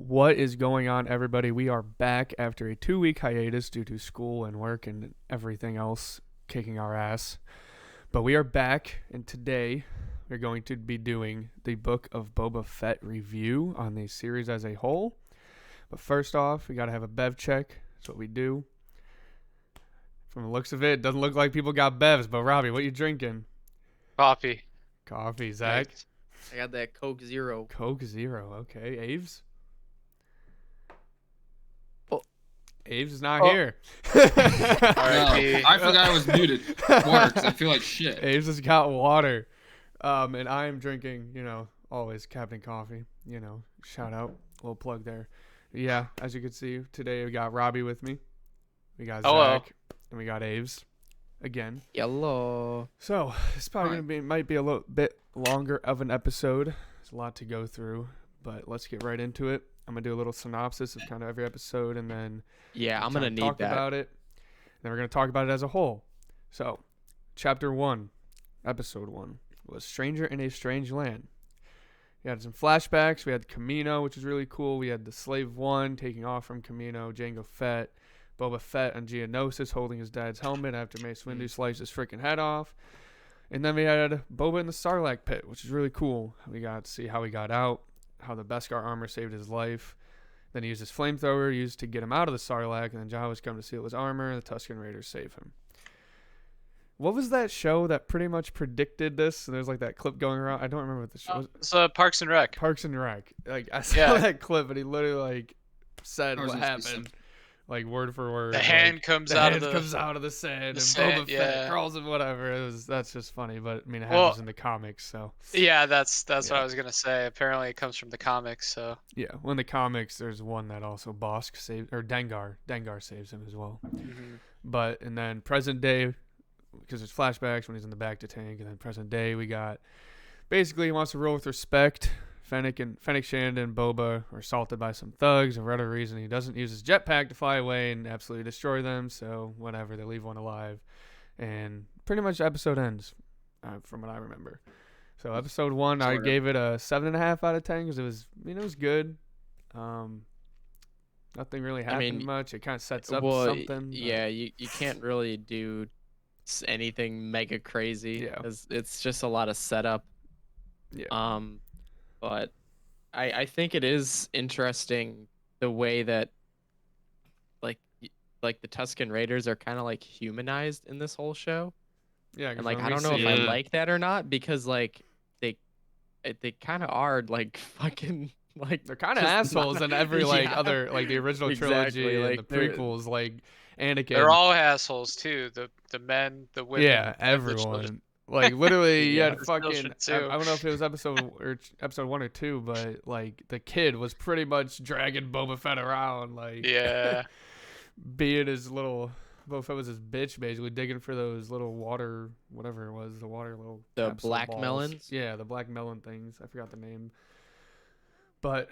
What is going on, everybody? We are back after a 2-week hiatus due to school and work and everything else kicking our ass. But we are back, and today we're going to be doing the Book of Boba Fett review on the series as a whole. But first off, we got to have a bev check. That's what we do. From the looks of it, doesn't look like people got bevs. But Robbie, what you drinking? Coffee. Coffee. Zach? Nice. I got that Coke Zero. Coke Zero. Okay. Aves? Oh. Aves is not here. R.I.P. I forgot I was muted. Water, 'cause I feel like shit. Aves has got water. And I am drinking, always Captain Coffee. Shout out. Little plug there. Yeah, as you can see, today we got Robbie with me. We got Zach. And we got Aves again. Yellow. So, it's probably might be a little bit longer of an episode. There's a lot to go through, but let's get right into it. I'm going to do a little synopsis of kind of every episode, and then I'm going to need talk that. about it. And then we're going to talk about it as a whole. So, Chapter 1, Episode 1 was Stranger in a Strange Land. We had some flashbacks. We had Camino, which was really cool. We had the Slave One taking off from Camino, Jango Fett, Boba Fett on Geonosis holding his dad's helmet after Mace Windu sliced his freaking head off. And then we had Boba in the Sarlacc pit, which is really cool. We got to see how he got out, how the Beskar armor saved his life. Then he used his flamethrower used to get him out of the Sarlacc, and then Jawa's come to steal his armor, and the Tusken Raiders save him. What was that show that pretty much predicted this? There's like that clip going around. I don't remember what the show was. It's Parks and Rec. Parks and Rec. Like I saw that clip, and he literally said what happened, like word for word. The hand comes out of the sand, and sand, Boba Fett crawls and whatever. That's just funny, but I mean it happens Well, in the comics, so. Yeah, that's what I was gonna say. Apparently, it comes from the comics. So. Yeah, well, in the comics, there's one that also Bosk saves, or Dengar saves him as well. Mm-hmm. But and then present day, because there's flashbacks when he's in the back to tank, and then present day we got basically he wants to rule with respect. Fennec, Shand, and Boba are assaulted by some thugs, and for whatever reason he doesn't use his jetpack to fly away and absolutely destroy them. So whatever, they leave one alive, and pretty much the episode ends, from what I remember. So episode 1, I gave it a 7.5 out of 10 because it was good. Nothing really happened much. It kind of sets up something. Yeah, you can't really do anything mega crazy. Yeah, it's just a lot of setup. Yeah. But I think it is interesting the way that like the Tusken Raiders are kind of like humanized in this whole show. Yeah, and like I don't know if I like that or not, because like they kind of are like fucking like they're kind of assholes in every other like the original trilogy and the prequels, like Anakin. They're all assholes too. The men, the women. Yeah, everyone. Like literally, you had fucking. I don't know if it was episode 1 or 2, but like the kid was pretty much dragging Boba Fett around, like being his little. Boba Fett was his bitch, basically digging for those little water, whatever it was, the black balls. melons. Yeah, the black melon things. I forgot the name. But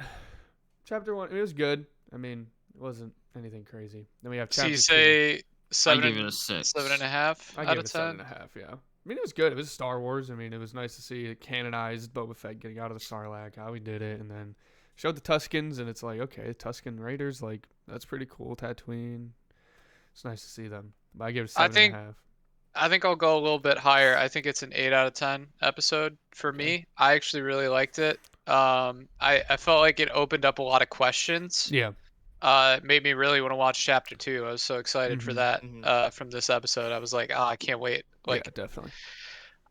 Chapter 1, it was good. I mean, it wasn't anything crazy. Then we have Chapter 2. So you say 7? I gave it a 6. 7.5 out of 10. 7.5. Yeah. I mean, it was good. It was Star Wars. I mean, it was nice to see it canonized Boba Fett getting out of the Sarlacc, how he did it, and then showed the Tuskens, and it's like, okay, Tusken Raiders, like, that's pretty cool. Tatooine. It's nice to see them. But I give it 7.5. I think I'll go a little bit higher. I think it's an 8 out of 10 episode for me. I actually really liked it. I felt like it opened up a lot of questions. Yeah. It made me really want to watch Chapter 2. I was so excited for that from this episode. I was like, I can't wait. Like, yeah, definitely.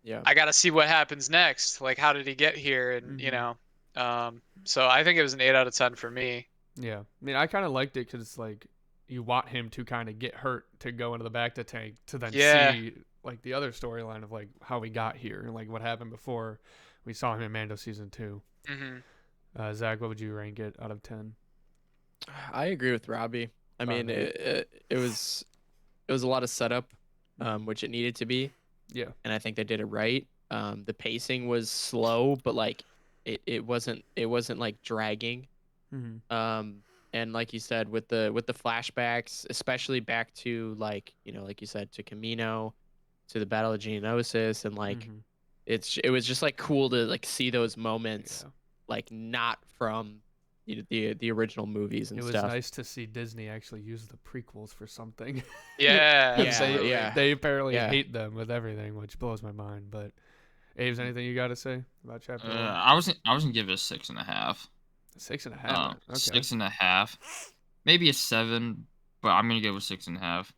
Yeah. I got to see what happens next. Like, how did he get here? And, so I think it was an 8 out of 10 for me. Yeah. I mean, I kind of liked it because it's like you want him to kind of get hurt to go into the back to tank to then see like the other storyline of like how we got here and like what happened before we saw him in Mando season 2. Mm-hmm. Zach, what would you rank it out of 10? I agree with Robbie. I mean, it was a lot of setup, which it needed to be. Yeah. And I think they did it right. The pacing was slow, but like it wasn't like dragging. Mm-hmm. And like you said, with the flashbacks, especially back to like you said, to Camino, to the Battle of Geonosis, and like it was just like cool to like see those moments, like not from the original movies and It was stuff. nice to see Disney actually use the prequels for something. Yeah, Yeah, absolutely. yeah. They apparently Yeah. hate them with everything, which blows my mind. But Abe's, anything you got to say about chapter 1? I was gonna give it a 6.5. 6.5. Okay. 6.5, maybe a 7, but I'm gonna go with 6.5.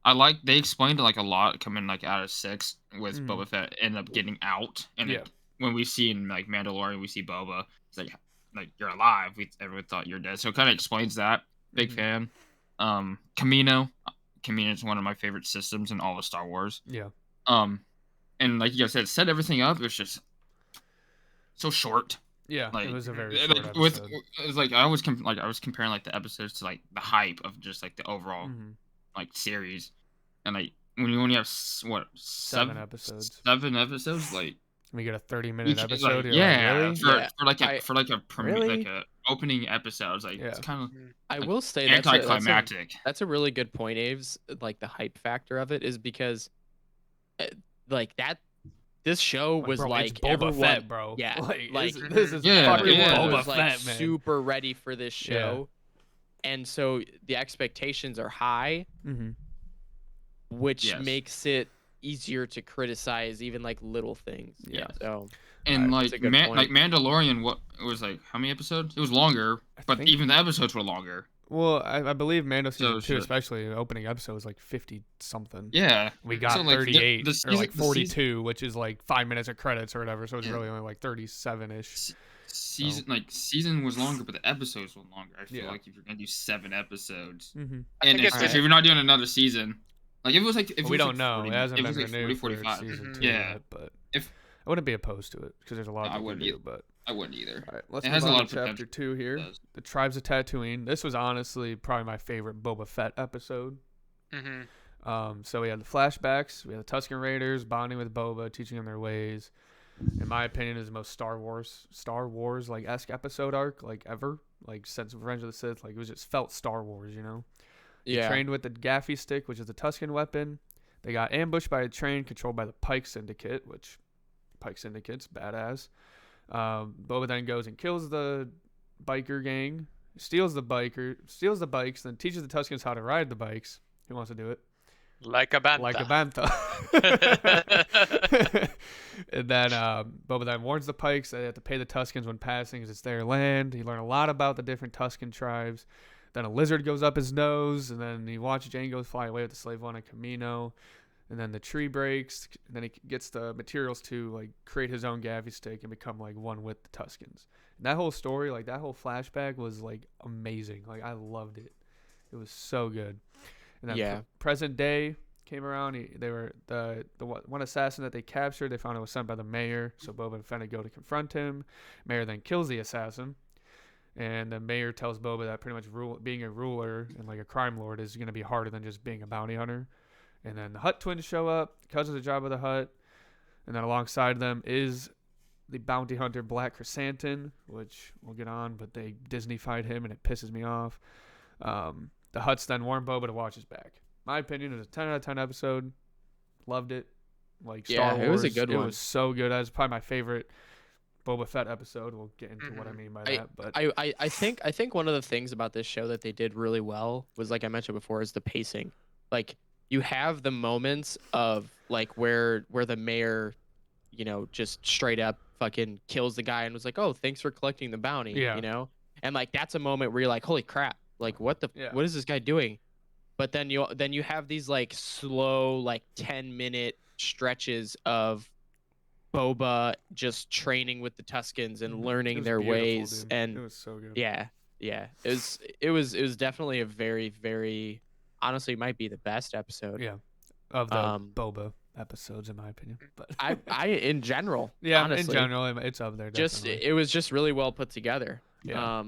I like they explained like a lot coming like out of 6 with Boba Fett end up getting out, and Yeah. when we see in like Mandalorian, we see Boba. It's like you're alive. Everyone thought you're dead, so it kind of explains that. Big fan. Camino. Camino is one of my favorite systems in all of Star Wars. Yeah. And like you guys said, set everything up. It was just so short. Yeah. Like It was a very like, short episode. it was like I was comparing like the episodes to like the hype of just like the overall like series, and like when you only have what 7 episodes. 7 episodes, like We get a 30-minute like, episode. You're yeah, like, really? for like a Really? like a opening episode, it's like Yeah. it's kind of I like, will say anticlimactic. that's a really good point, Aves. Like the hype factor of it is because, like that, this show was bro, like it's Boba everyone, Fett, bro. Yeah, like like this is Yeah, fucking yeah. Boba was like Fett, man. super ready for this show, and so the expectations are high, which Yes. makes it easier to criticize even like little things. Yeah. So And that's a good point. like Mandalorian, what it was like how many episodes? It was longer, but think- even the episodes were longer. Well, I believe Mando season 2, sure. especially the opening episode, was like 50 something. Yeah. We got So, like, 38 the or season- like the season- 42, which is like 5 minutes of credits or whatever. So it's Yeah. really only like 37-ish. Season was longer, but the episodes were longer. I feel Yeah. like if you're gonna do 7 episodes, Mm-hmm. I and think it's especially if you're not doing another season, like if it was like if it We was don't like know. 40, It hasn't if been it was like renewed 40, for 45. season 2 Yeah. yet, but If I wouldn't be opposed to it because there's a lot I to wouldn't do. either. But I wouldn't either. all right, let's It move has a on lot to of chapter potential. 2 here. It does. The Tribes of Tatooine. This was honestly probably my favorite Boba Fett episode. So we had the flashbacks. We had the Tusken Raiders bonding with Boba, teaching them their ways. In my opinion, is the most Star Wars like esque episode arc like ever. Like since Revenge of the Sith, like it was just felt Star Wars, you know. They yeah, trained with the Gaffy stick, which is the Tusken weapon. They got ambushed by a train controlled by the Pike Syndicate, which Pike Syndicate's badass. Boba then goes and kills the biker gang, steals the bikes, then teaches the Tuskens how to ride the bikes. Who wants to do it? Like a bantha. Like a bantha. And then Boba then warns the Pikes that they have to pay the Tuskens when passing because it's their land. You learn a lot about the different Tusken tribes. Then a lizard goes up his nose, and then you watch Jango fly away with the slave one on Camino. And then the tree breaks, and then he gets the materials to like create his own Gaffy stick and become like one with the Tuskens. And that whole story, like that whole flashback was like amazing. Like I loved it. It was so good. And then Yeah. present day came around. They were the one assassin that they captured. They found it was sent by the mayor. So Boba and Fennec go to confront him. Mayor then kills the assassin. And the mayor tells Boba that pretty much being a ruler and like a crime lord is going to be harder than just being a bounty hunter. And then the Hutt twins show up, cousins of Jabba the Hutt, and then alongside them is the bounty hunter Black Chrysanthemum, which we'll get on, but they Disney-fied him and it pisses me off. The Hutts then warn Boba to watch his back. My opinion, it was a 10 out of 10 episode. Loved it. Like Star Wars. it was a good It one. was so good. That was probably my favorite Boba Fett episode. We'll get into what I mean by that. But I think one of the things about this show that they did really well was, like I mentioned before, is the pacing. Like you have the moments of like where the mayor, you know, just straight up fucking kills the guy and was like, "Oh, thanks for collecting the bounty." Yeah. You know, and like that's a moment where you're like, "Holy crap! Like what what is this guy doing?" But then you have these like slow like 10-minute stretches of Boba just training with the Tuskens and It learning was their beautiful, ways, dude. and it was so good. yeah, it was definitely a very, very, honestly might be the best episode. Yeah. Of the Um, Boba episodes, in my opinion. But I in general, yeah, honestly, in general, it's up there. just Definitely. it was just really well put together. Yeah.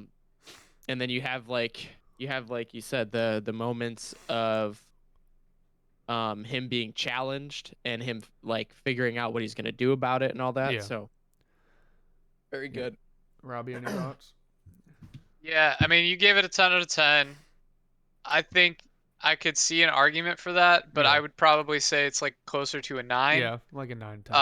And then you have like you said the moments of him being challenged and him like figuring out what he's gonna do about it and all that. Yeah. So very good. Robbie, any thoughts? Yeah, I mean, you gave it a 10 out of 10. I think I could see an argument for that, but Yeah. I would probably say it's like closer to a 9. Yeah, like a 9, 10.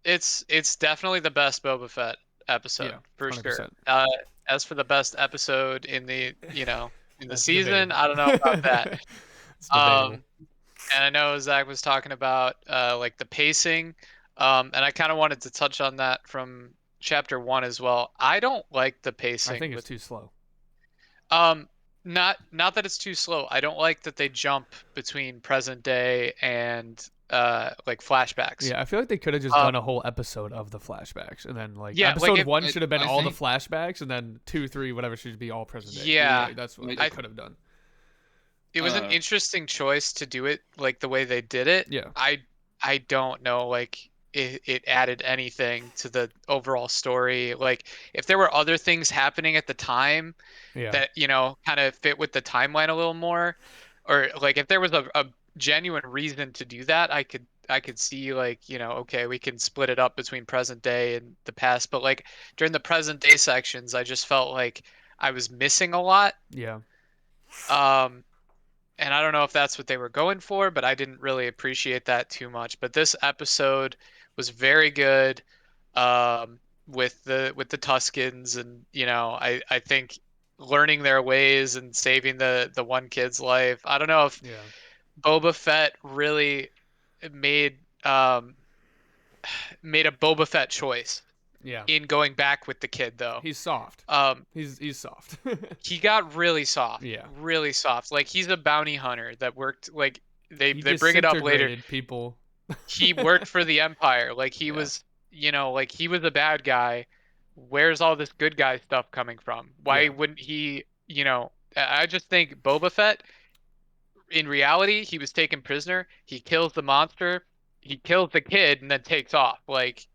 It's definitely the best Boba Fett episode Yeah, for sure. 100%. As for the best episode in the in the That's season, debatable. I don't know about that. It's debatable. And I know Zach was talking about like the pacing, and I kind of wanted to touch on that from chapter 1 as well. I don't like the I pacing think it's with too slow. not that it's too slow. I don't like that they jump between present day and like flashbacks. Yeah, I feel like they could have just Um, done a whole episode of the flashbacks, and then like Yeah, like episode if 1 should have been I all the think- flashbacks, and then 2, 3, whatever should be all present day. Yeah, Like, that's what like, they I- could have done. it was an Uh, interesting choice to do it like the way they did it. Yeah, I don't know, like it added anything to the overall story. Like if there were other things happening at the time yeah, that kind of fit with the timeline a little more, or like if there was a genuine reason to do that, I could see like okay, we can split it up between present day and the past. But like during the present day sections, I just felt like I was missing a lot. yeah, um and I don't know if that's what they were going for, but I didn't really appreciate that too much. But this episode was very good, with the Tuscans, and I think learning their ways and saving the one kid's life. I don't know if yeah, Boba Fett really made made a Boba Fett choice yeah. in going back with the kid though. He's soft. Um, He's soft. he got really soft. Yeah. Really soft. Like he's a bounty hunter that worked like they He bring it up later. disintegrated people. He worked for the Empire. Like he Yeah. was, like he was a bad guy. Where's all this good guy stuff coming from? Why Yeah. wouldn't he, I just think Boba Fett, in reality, he was taken prisoner. He kills the monster. He kills the kid and then takes off. Like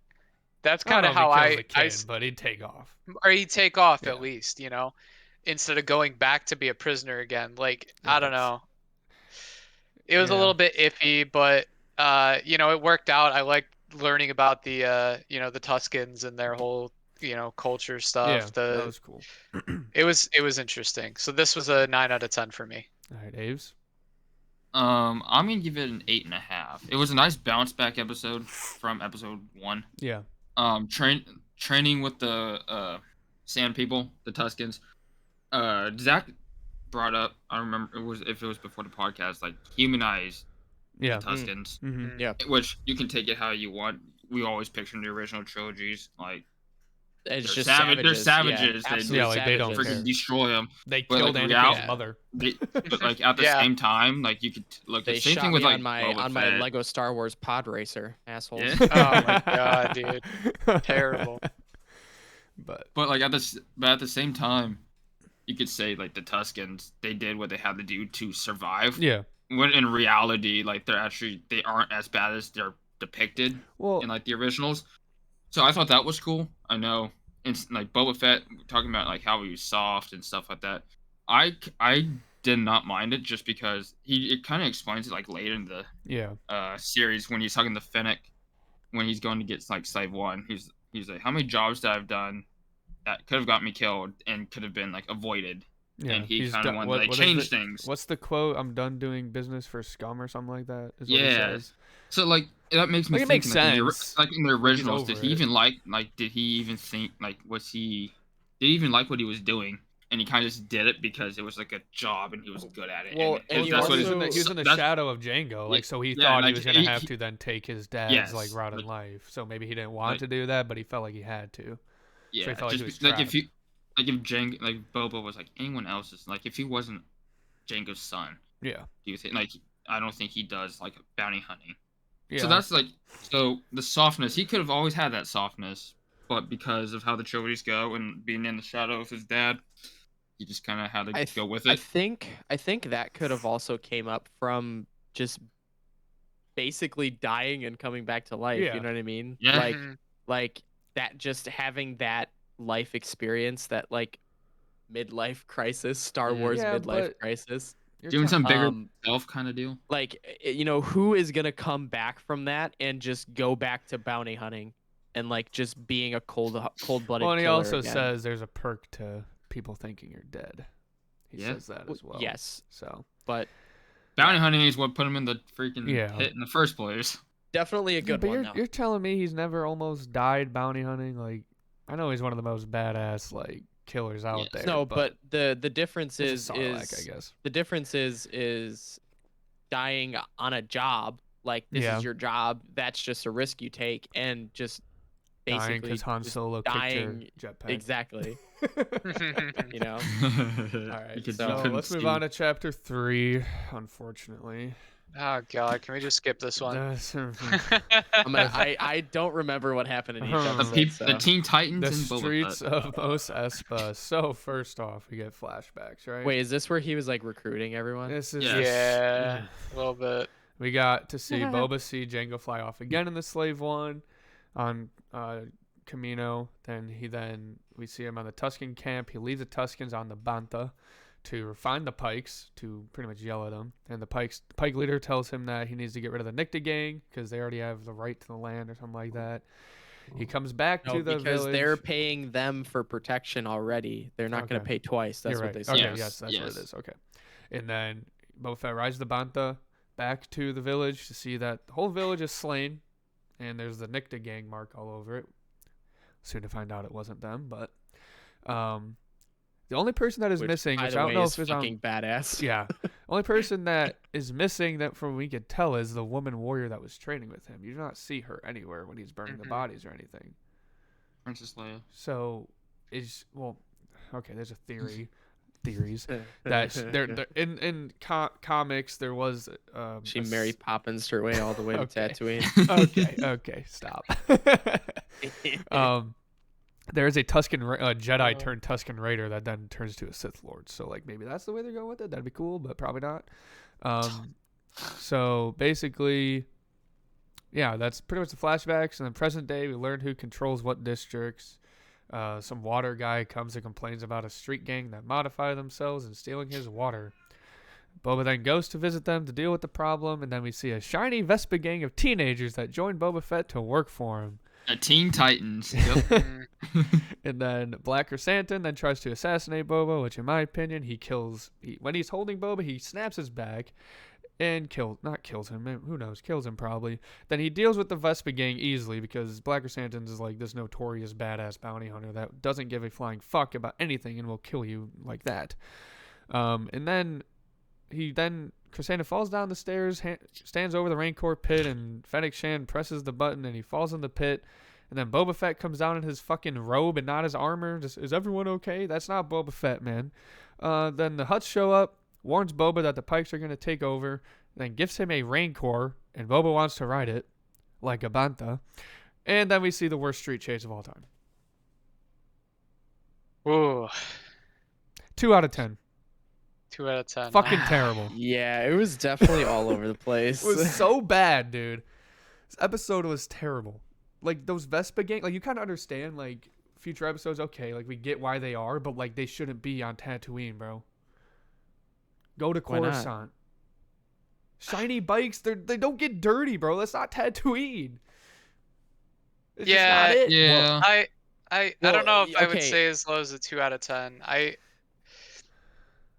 that's I don't kind know of if he how kills the I kid, but he'd take off. or he'd take off Yeah. at least, instead of going back to be a prisoner again. Like I don't Yes. know. It was a Yeah. little bit iffy, but it worked out. I liked learning about the Tuscans and their whole, culture stuff. Yeah, that was cool. It was interesting. So this was a 9 out of 10 for me. All right, Aves. I'm gonna give it an 8.5. It was a nice bounce back episode from episode 1. Yeah, Training with the Sand People, the Tuscans. Zach brought up. I don't remember if it was before the podcast, like humanize yeah. the Tuscans, Mm-hmm. Yeah. which you can take it how you want. We always picture in the original trilogies like It's they're just savage. They're savages. savages. Yeah, They absolute Yeah, like, they don't savages. care. freaking destroy them. They But, killed like, Anakin's reality- mother. But like at the Yeah. same time, like you could look. They The same shot thing with me like on my Boba on my Fett. Lego Star Wars pod racer, assholes. Yeah. Oh my god, dude. Terrible. But But like at the same time, you could say like the Tuscans, they did what they had to do to survive. yeah, When in reality, like they aren't as bad as they're depicted well, in like the originals. So I thought that was cool. I know, and like Boba Fett talking about like how he was soft and stuff like that. I did not mind it just because it kind of explains it like later in the yeah, series when he's talking to Fennec when he's going to get like Slave One. He's like, how many jobs that I've done that could have got me killed and could have been like avoided. yeah. And he He's kind of done- wanted what- to like, what is change the- things. What's the quote? I'm done doing business for scum or something like that. Is what he Yeah. says. So like that makes me Like, it think makes like, sense. like in the originals, did over he it. even like did he even think like did he even like what he was doing? And he kind of just did it because it was like a job and he was good at it. Well, and Well, he that's he what was also- in the, he was in the that's- shadow of Django, like, so he yeah, thought he like, was gonna he- have to then take his dad's Yes, like route in but- life. So maybe he didn't want like- to do that, but he felt like he had to. Yeah, he felt like he just was like if trapped. you like if Django like Boba was like anyone else's, like if he wasn't Django's son, Yeah, do you think like I don't think he does like bounty hunting. yeah. So that's like the softness. He could have always had that softness, but because of how the trilogies go and being in the shadow of his dad, he just kind of had to go with I it. think that could have also came up from just basically dying and coming back to life. Yeah. You know what I mean? Yeah. Mhm. Like that, just having that life experience, that like midlife crisis, Star Wars Yeah, midlife but- crisis. You're Doing trying- some bigger Um, self kind of deal. like who is gonna come back from that and just go back to bounty hunting and like just being a cold-blooded Well, and he killer also again? says there's a perk to people thinking you're dead. He Yeah. says that as well. Yes, So but Bounty hunting is what put him in the freaking Yeah. pit in the first place. definitely a good but one you're though. you're telling me he's never almost died bounty hunting? Like, I know he's one of the most badass like killers out Yes. there. No, but the difference it's a is Sarlacc, I guess. the difference is dying on a job. Like this Yeah. is your job. That's just a risk you take, and just Dying basically because Han just Solo kicked your dying jetpack. exactly. You know. Alright, Because So let's move on to chapter 3. Unfortunately, Oh god, can we just skip this one? I don't remember what happened in each episode. So. The Teen Titans the and Boba streets Fett. of Mos Espa. So first off, we get flashbacks, right? Wait, is this where he was like recruiting everyone? This is Yes. Yeah, a little bit. We got to see Boba see Jango fly off again in the Slave One on Camino. Then we see him on the Tusken camp. He leaves the Tuskens on the Bantha to find the Pikes, to pretty much yell at them. And the Pike leader tells him that he needs to get rid of the Nicta gang because they already have the right to the land or something like that. He comes back No, to the because village. they're paying them for protection already. They're not going to Okay. pay twice. That's You're what right. they Okay, said. yes, that's what it Yes. is. Okay. And then Boba Fett rides the Bantha back to the village to see that the whole village is slain, and there's the Nicta gang mark all over it. Soon to find out it wasn't them, but the only person that is missing, by which the I don't way, know is if it's fucking badass. yeah, only person that is missing that from what we could tell is the woman warrior that was training with him. You do not see her anywhere when he's burning the bodies or anything. Princess Leia. So okay, there's a theories that they're in comics there was She Mary Poppins her way all the way to Okay. Tatooine. okay, stop. There is a Tusken Jedi turned Tusken Raider that then turns to a Sith Lord. So like maybe that's the way they're going with it. That'd be cool, but probably not. So basically, yeah, that's pretty much the flashbacks. And then present day, we learn who controls what districts. Some water guy comes and complains about a street gang that modify themselves and stealing his water. Boba then goes to visit them to deal with the problem, and then we see a shiny Vespa gang of teenagers that join Boba Fett to work for him. Teen Titans. Yep. And then Black Chrysanthemum then tries to assassinate Boba, which in my opinion, when he's holding Boba, he snaps his back and kills him. Who knows? Kills him probably. Then he deals with the Vespa gang easily because Black Chrysanthemum is like this notorious badass bounty hunter that doesn't give a flying fuck about anything and will kill you like that. And then Chrysanthemum falls down the stairs, stands over the Rancor pit, and Fennec Shan presses the button and he falls in the pit. And then Boba Fett comes down in his fucking robe and not his armor. Just, is everyone okay? That's not Boba Fett, man. Then the Hutts show up, warns Boba that the Pikes are going to take over, then gives him a Rancor, and Boba wants to ride it, like a Bantha. And then we see the worst street chase of all time. Ooh, 2 out of 10. 2 out of 10. Fucking terrible. Yeah, it was definitely all over the place. It was so bad, dude. This episode was terrible. Like, those Vespa gang, like, you kind of understand, like, future episodes, okay, like, we get why they are, but, like, they shouldn't be on Tatooine, bro. Go to Why not? Coruscant. Shiny bikes, they don't get dirty, bro. That's not Tatooine. It's just Yeah, not it. Yeah. I Well, don't know if I would okay. say as low as a 2 out of 10.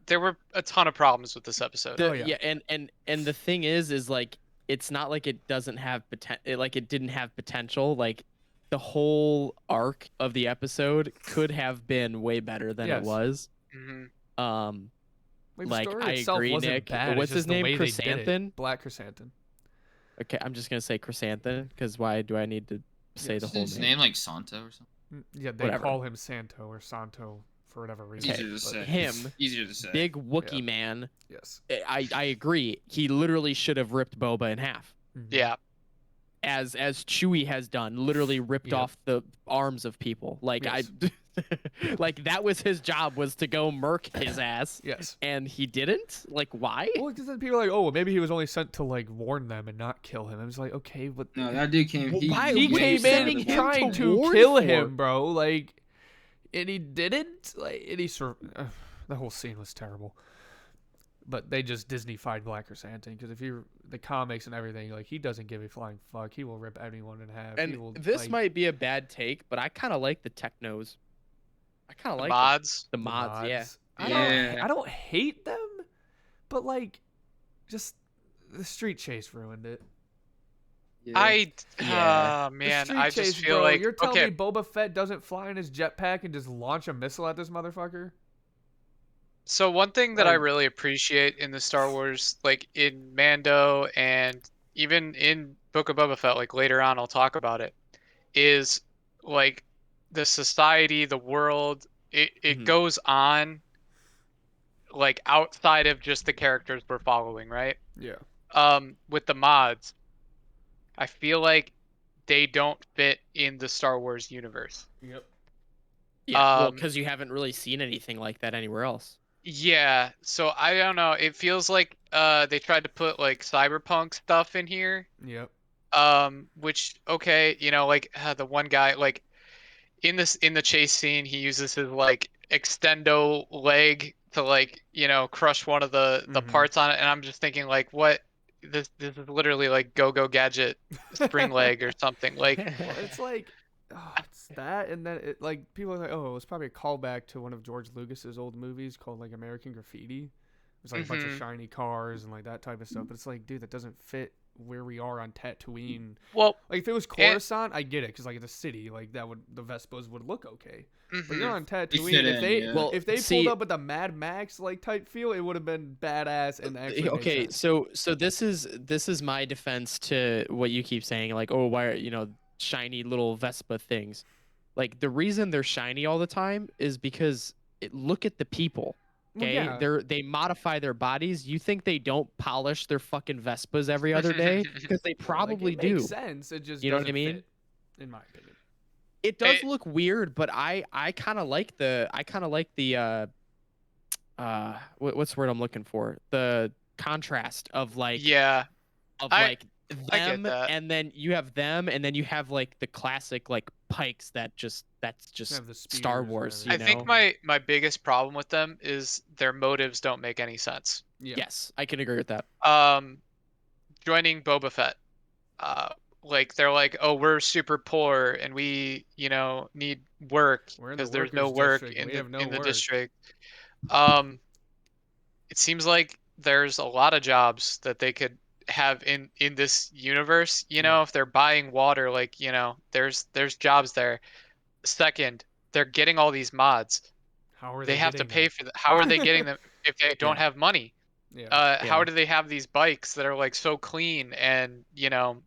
There were a ton of problems with this episode. Oh, yeah. Yeah, and the thing is like it's not like it doesn't have potential. Like it didn't have potential. Like the whole arc of the episode could have been way better than Yes. it was. hmm Like, the Like, story I itself agree, wasn't Nick. bad. What's it's his just the name? way they did it. Chrysanthemum? Black Chrysanthemum. Okay, I'm just gonna say Chrysanthemum because why do I need to say the Isn't whole his name? name like Santo or something? Yeah, they Whatever. call him Santo or Santo for whatever reason. Easier to but- say. Him, Easier to say. big Wookiee man. Yes. I agree. He literally should have ripped Boba in half. Mhm. Yeah. As Chewie has done, literally ripped Yep. off the arms of people. Like Yes. like that was his job, was to go murk his ass, Yes. and he didn't. Like why? Well, because then people are like, oh, well, maybe he was only sent to like warn them and not kill him. I was like, okay, but No, that dude came. Well, He, why- he what are you came in sending him trying to to warn kill for? him, bro. Like, and he didn't. Like, and the whole scene was terrible. But they just Disney-fied Black Chrysanthemum because if you the comics and everything, like he doesn't give a flying fuck. He will rip anyone in half. He And will, this like, might be a bad take, but I kind of like the technos. I kind of like Mods. the mods. Yeah. Yeah. I don't hate them, but like, just the street chase ruined it. Yeah. The Man, street I chase, just feel bro. like You're telling okay. me Boba Fett doesn't fly in his jetpack and just launch a missile at this motherfucker? So one thing that I Like, really appreciate in the Star Wars, like in Mando and even in Book of Boba Fett, like later on I'll talk about it, is like the society, the world, it Mhm. goes on like outside of just the characters we're following, right? yeah. With the mods, I feel like they don't fit in the Star Wars universe. Yep. Yeah. Well, Um, because you haven't really seen anything like that anywhere else. yeah, so I don't know. It feels like they tried to put like cyberpunk stuff in here. Yep. Which okay, you know, like the one guy like in the chase scene, he uses his like extendo leg to like, you know, crush one of the Mhm. parts on it, and I'm just thinking like what this is literally like go gadget spring leg or something. Like Well, it's like, oh, it's that, and then it like people are like, oh, it's probably a callback to one of George Lucas's old movies called like American Graffiti. It's like a bunch of mhm. shiny cars and like that type of stuff. But it's like, dude, that doesn't fit where we are on Tatooine. Well, Like if it was and Coruscant, I get it, because like it's a city, like that would the Vespas would look okay. But you're mhm. on They Tatooine. fit If in, they yeah. Well, if they pulled see, up with a Mad Max like type feel, it would have been badass and actually made okay, sense. so this is my defense to what you keep saying, like, oh, why are shiny little Vespa things? Like the reason they're shiny all the time is because look at the people. Well, Okay, yeah. they modify their bodies. You think they don't polish their fucking Vespas every other day? Because they Well, like probably it makes do. sense. It just You know what I doesn't mean? fit, in my opinion. It does It, look weird, but I kind of like the what's the word I'm looking for? The contrast of yeah, I like I get them, that. and then you have them, and then you have like the classic like pikes that's just Have the Star spears, Wars, whatever. I think my biggest problem with them is their motives don't make any sense. Yeah. Yes, I can agree with that. Um, Joining Boba Fett, uh, like they're like, oh, we're super poor and we, you know, need work We're in the because there's no workers work district. We have no in the work. district. Um, it seems like there's a lot of jobs that they could have in this universe. You know, Yeah. if they're buying water, like you know, there's jobs there. Second, they're getting all these mods. How are They they have to getting pay them? for how are they getting them if they don't Yeah, have money? Yeah. How yeah, do they have these bikes that are like so clean and you know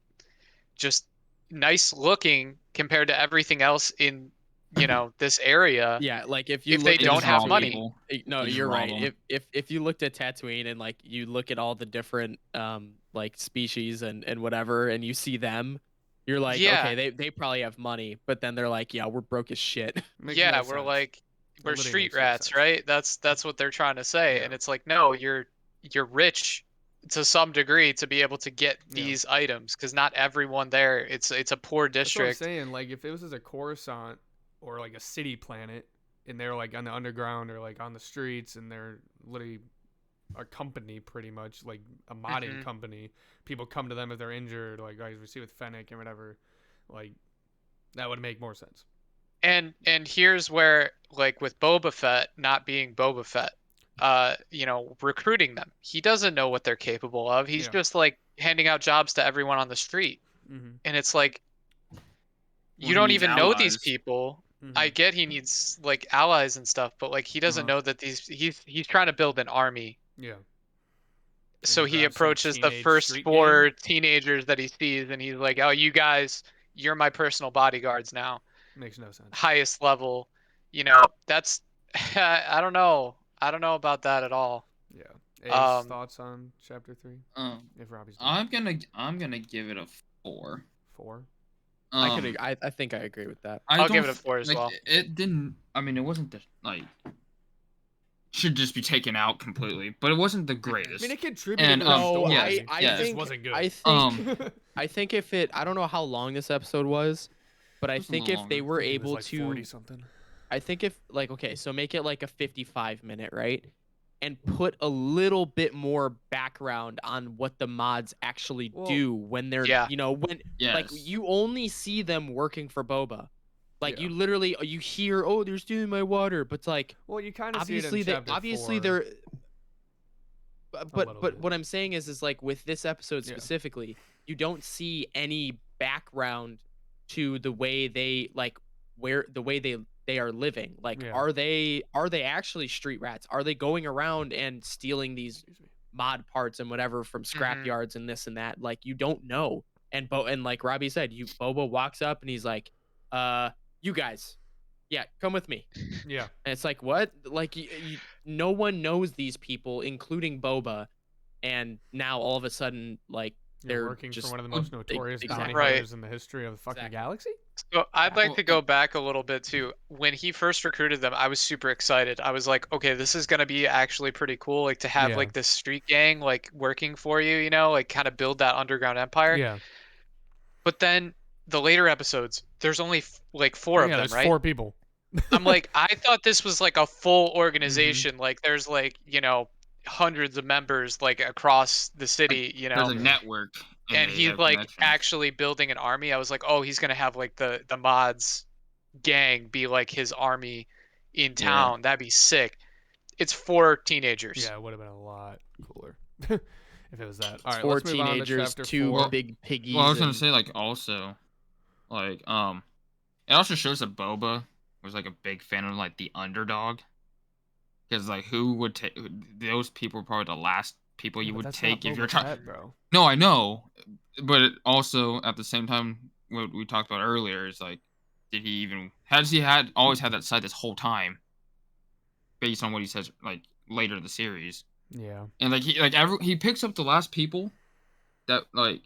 just nice looking compared to everything else in you know this area yeah. Like if you if they looked They at don't just have rob money? Tatooine, people. no, They just you're rob right. them. If you looked at Tatooine and like you look at all the different like species and whatever, and you see them, you're like, Yeah, okay, they probably have money, but then they're like, yeah, we're broke as shit. Makes no yeah, we're sense. like It we're literally street makes no rats, sense. right? That's what they're trying to say, Yeah. and it's like no, you're rich to some degree to be able to get Yeah. these items because not everyone there. It's a poor That's what I'm district. saying. Like if it was as a Coruscant or like a city planet, and they're like on the underground or like on the streets, and they're literally a company, pretty much like a modding Mhm. company. People come to them if they're injured, like guys we see with Fennec and whatever. Like that would make more sense. And here's where like with Boba Fett not being Boba Fett, you know, recruiting them. He doesn't know what they're capable of. He's Yeah. just like handing out jobs to everyone on the street. Mm-hmm. And it's like Well, you he don't needs even know these allies. people. Mm-hmm. I get he needs like allies and stuff, but like he doesn't Uh-huh. know that he's trying to build an army. Yeah. And So he he grabs some approaches the teenage first street gang. four teenagers that he sees and he's like, "Oh, you guys, you're my personal bodyguards now." Makes no sense. Highest level, you know, that's I don't know. I don't know about that at all. Yeah. Ace, Um, thoughts on chapter 3? If Robbie's done. I'm gonna give it a 4. 4. I think I agree with that. I I'll don't give it a 4 as like well. it didn't. I mean, it wasn't the like should just be taken out completely, but it wasn't the I greatest. mean, it contributed And to the No, story. yes, I It yes. just think wasn't good. I think I think if it I don't know how long this episode was, but I Just a think little if they longer. were I think it was able like to 40 something. I think if like okay, so make it like a 55-minute, right? And put a little bit more background on what the mods actually Well, do when they're Yeah. when like Yes. you only see them working for Boba. Like Yeah. you literally you hear, oh, they're stealing my water, but it's like Well, you kind of see obviously it in chapter 4. they're little but bit. what I'm saying is like with this episode Yeah. specifically, you don't see any background to the way they like where the way they are living. Like, Yeah. are they actually street rats? Are they going around and stealing these Excuse me. mod parts and whatever from scrap yards and this and that? Like, you don't know. And and like Robbie said, Boba walks up and he's like, you guys, yeah, come with me. Yeah. And it's like, what? Like, no one knows these people, including Boba. And now all of a sudden, like, You're they're working just for one of the most notorious bounty Right. hunters in the history of the fucking Exactly. galaxy. So I'd like Well, to go back a little bit too. When he first recruited them, I was super excited. I was like, okay, this is gonna be actually pretty cool. Like to have Yeah. like this street gang like working for you, you know, like kind of build that underground empire. Yeah. But then the later episodes, there's only like Oh, four of yeah, them, there's right? 4 people. I'm like, I thought this was like a full organization. Like there's like, you know, hundreds of members like across the city, you There's know. a network, And they he's have like connections. actually building an army. I was like, oh, he's gonna have like the mods gang be like his army in Yeah. town. That'd be sick. It's 4 teenagers. Yeah, it would have been a lot cooler if it was that. All right, 4 let's move on to teenagers, chapter 2 4. big piggies. Well, I was gonna and- say like also, like it also shows that Boba was like a big fan of like the underdog, because like who would take those people? Were probably the last people you But would that's take not if you're Boba trying. Fett, bro. No, I know, but it also at the same time, what we talked about earlier is like, did he even has he had always had that side this whole time, based on what he says like later in the series, Yeah. and like he picks up the last people that like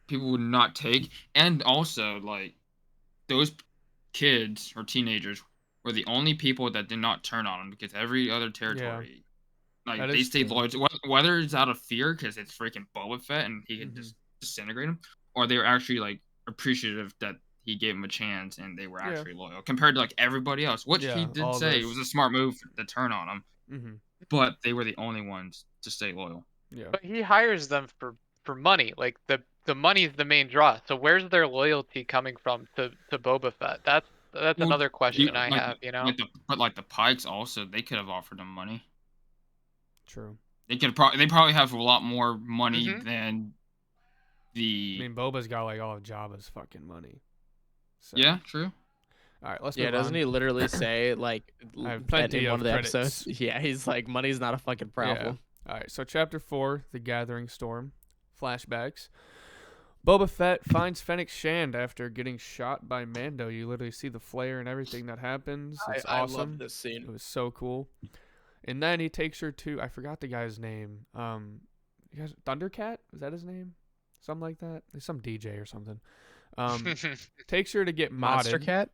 people would not take, and also like those kids or teenagers were the only people that did not turn on him, because every other territory, like That they is stayed true. loyal. Whether it's out of fear because it's freaking Boba Fett and he could just disintegrate him, or they were actually like appreciative that he gave him a chance and they were Yeah. actually loyal compared to like everybody else, which Yeah, he did all say it those- was a smart move to turn on him, Mm-hmm. but they were the only ones to stay loyal. Yeah. But he hires them for money. Like the money is the main draw. So where's their loyalty coming from to Boba Fett? That's Well, another question I like, have, you know? Like the Pikes also, they could have offered him money. True. They probably have a lot more money Mhm. than I mean, Boba's got like all of Jabba's fucking money. So. Yeah, true. All right, let's Yeah, move doesn't on. he literally say like I have that plenty in one of of the credits. episodes? Yeah, he's like, money's not a fucking problem. All right, so chapter 4, The Gathering Storm, flashbacks. Boba Fett finds Fennec Shand after getting shot by Mando. You literally see the flare and everything that happens. It's I awesome. love this It scene. was so cool. And then he takes her to, I forgot the guy's name. You guys, Thundercat? Was that his name? Something like that. There's some DJ or something. Takes her to get modded. Monster Cat,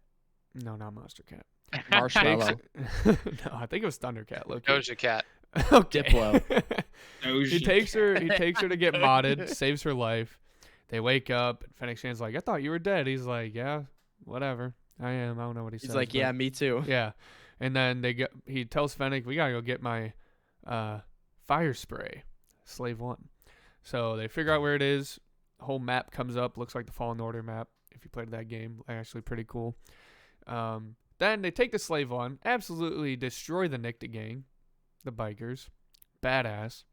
No, not Monster Cat. Marshmallow, No, I think it was Thundercat. Low-key. Doja Cat. Okay. Diplo. He takes her to get modded, saves her life. They wake up, and Fennec Shand's like, I thought you were dead. He's like, yeah, whatever. I am. I don't know what he says. He's like, but- yeah, me too. Yeah. And then he tells Fennec, we gotta go get my fire spray, Slave 1. So they figure out where it is. The whole map comes up, looks like the Fallen Order map. If you played that game, actually pretty cool. Then they take the Slave 1, absolutely destroy the Nicta gang, the bikers. Badass.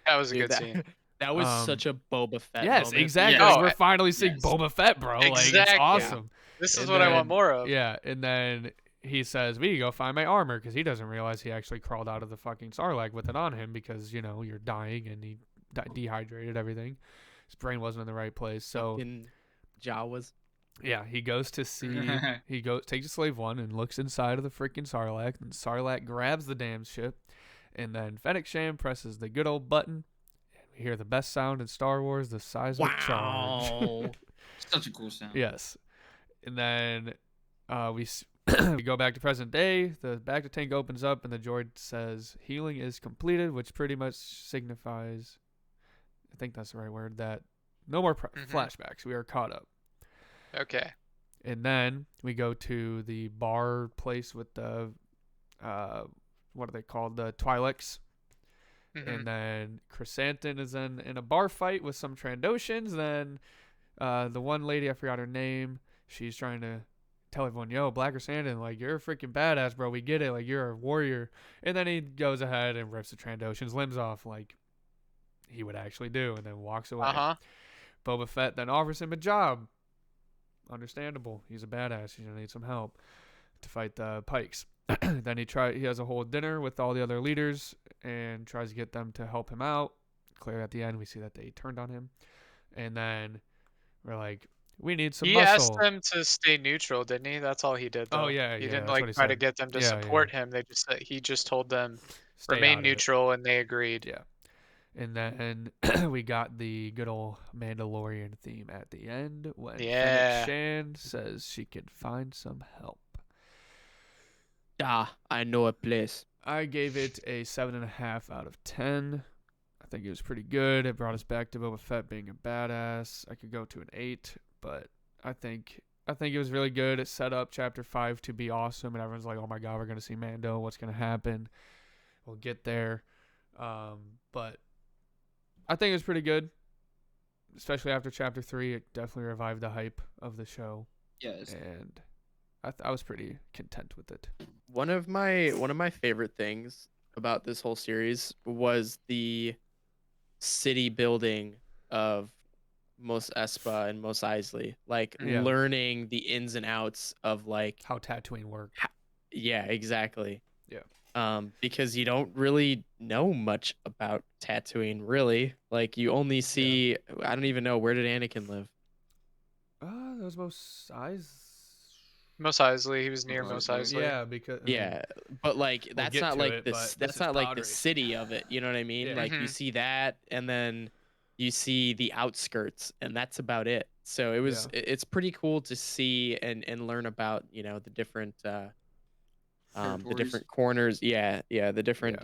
That was a Dude, good scene. That was Um, such a Boba Fett Yes, moment. exactly. Yeah. Like, Oh, we're finally seeing yes. Boba Fett, bro. Like, it's Exactly. awesome. This is and what I want then- more of. Yeah, and then he says, we can go find my armor, because he doesn't realize he actually crawled out of the fucking Sarlacc with it on him, because, you know, you're dying, and he dehydrated everything. His brain wasn't in the right place. So, In Jawas. yeah, he goes to see, takes a Slave 1 and looks inside of the freaking Sarlacc, and Sarlacc grabs the damn ship, and then Fennec Shand presses the good old button, and we hear the best sound in Star Wars, the seismic charge. Wow. Such a cool sound. Yes. And then we go back to present day. The back to tank opens up, and the droid says healing is completed, which pretty much signifies, I think that's the right word, that no more flashbacks. We are caught up. Okay. And then we go to the bar place with the, what are they called? The Twi'leks. Mhm. And then Chrysanthemum is in a bar fight with some Trandoshans. Then the one lady, I forgot her name, she's trying to tell everyone, yo, Black Chrysanthemum, like, you're a freaking badass, bro. We get it. Like, you're a warrior. And then he goes ahead and rips the Trandoshan's limbs off like he would actually do, and then walks away. Uh-huh. Boba Fett then offers him a job. Understandable. He's a badass. He's gonna need some help to fight the Pikes. Then he has a whole dinner with all the other leaders and tries to get them to help him out. Clear at the end, we see that they turned on him, and then we're like, we need some He muscle. asked them to stay neutral, didn't he? That's all he did, though. Oh yeah, He yeah. didn't That's what like he try to said. get them to Yeah, support him. He just told them Stay remain out of it. neutral, and they agreed. Yeah. And then we got the good old Mandalorian theme at the end when Yeah. Fennec Shan says she can find some help. I know a place. I gave it a 7.5 out of 10. I think it was pretty good. It brought us back to Boba Fett being a badass. I could go to an 8, but I think it was really good. It set up Chapter 5 to be awesome, and everyone's like, oh my god, we're going to see Mando. What's going to happen? We'll get there. But I think it was pretty good, especially after Chapter 3. It definitely revived the hype of the show, Yes. and I was pretty content with it. One of my favorite things about this whole series was the city building of Mos Espa and Mos Eisley, like Yeah. learning the ins and outs of like How Tatooine worked. yeah, exactly. Yeah. Because you don't really know much about Tatooine, really. Like you only see I don't even know, where did Anakin live? That was Mos Eisley. Mos Eisley, he was near Mos Mos Eisley. Eisley. Yeah, because I mean, Yeah, but like that's get not to like it, the but this that's is not like pod the racing. city of it. You know what I mean? Yeah. Like you Mhm. see that, and then you see the outskirts, and that's about it. So it was it's pretty cool to see and learn about the different Territories. corners. Yeah, the different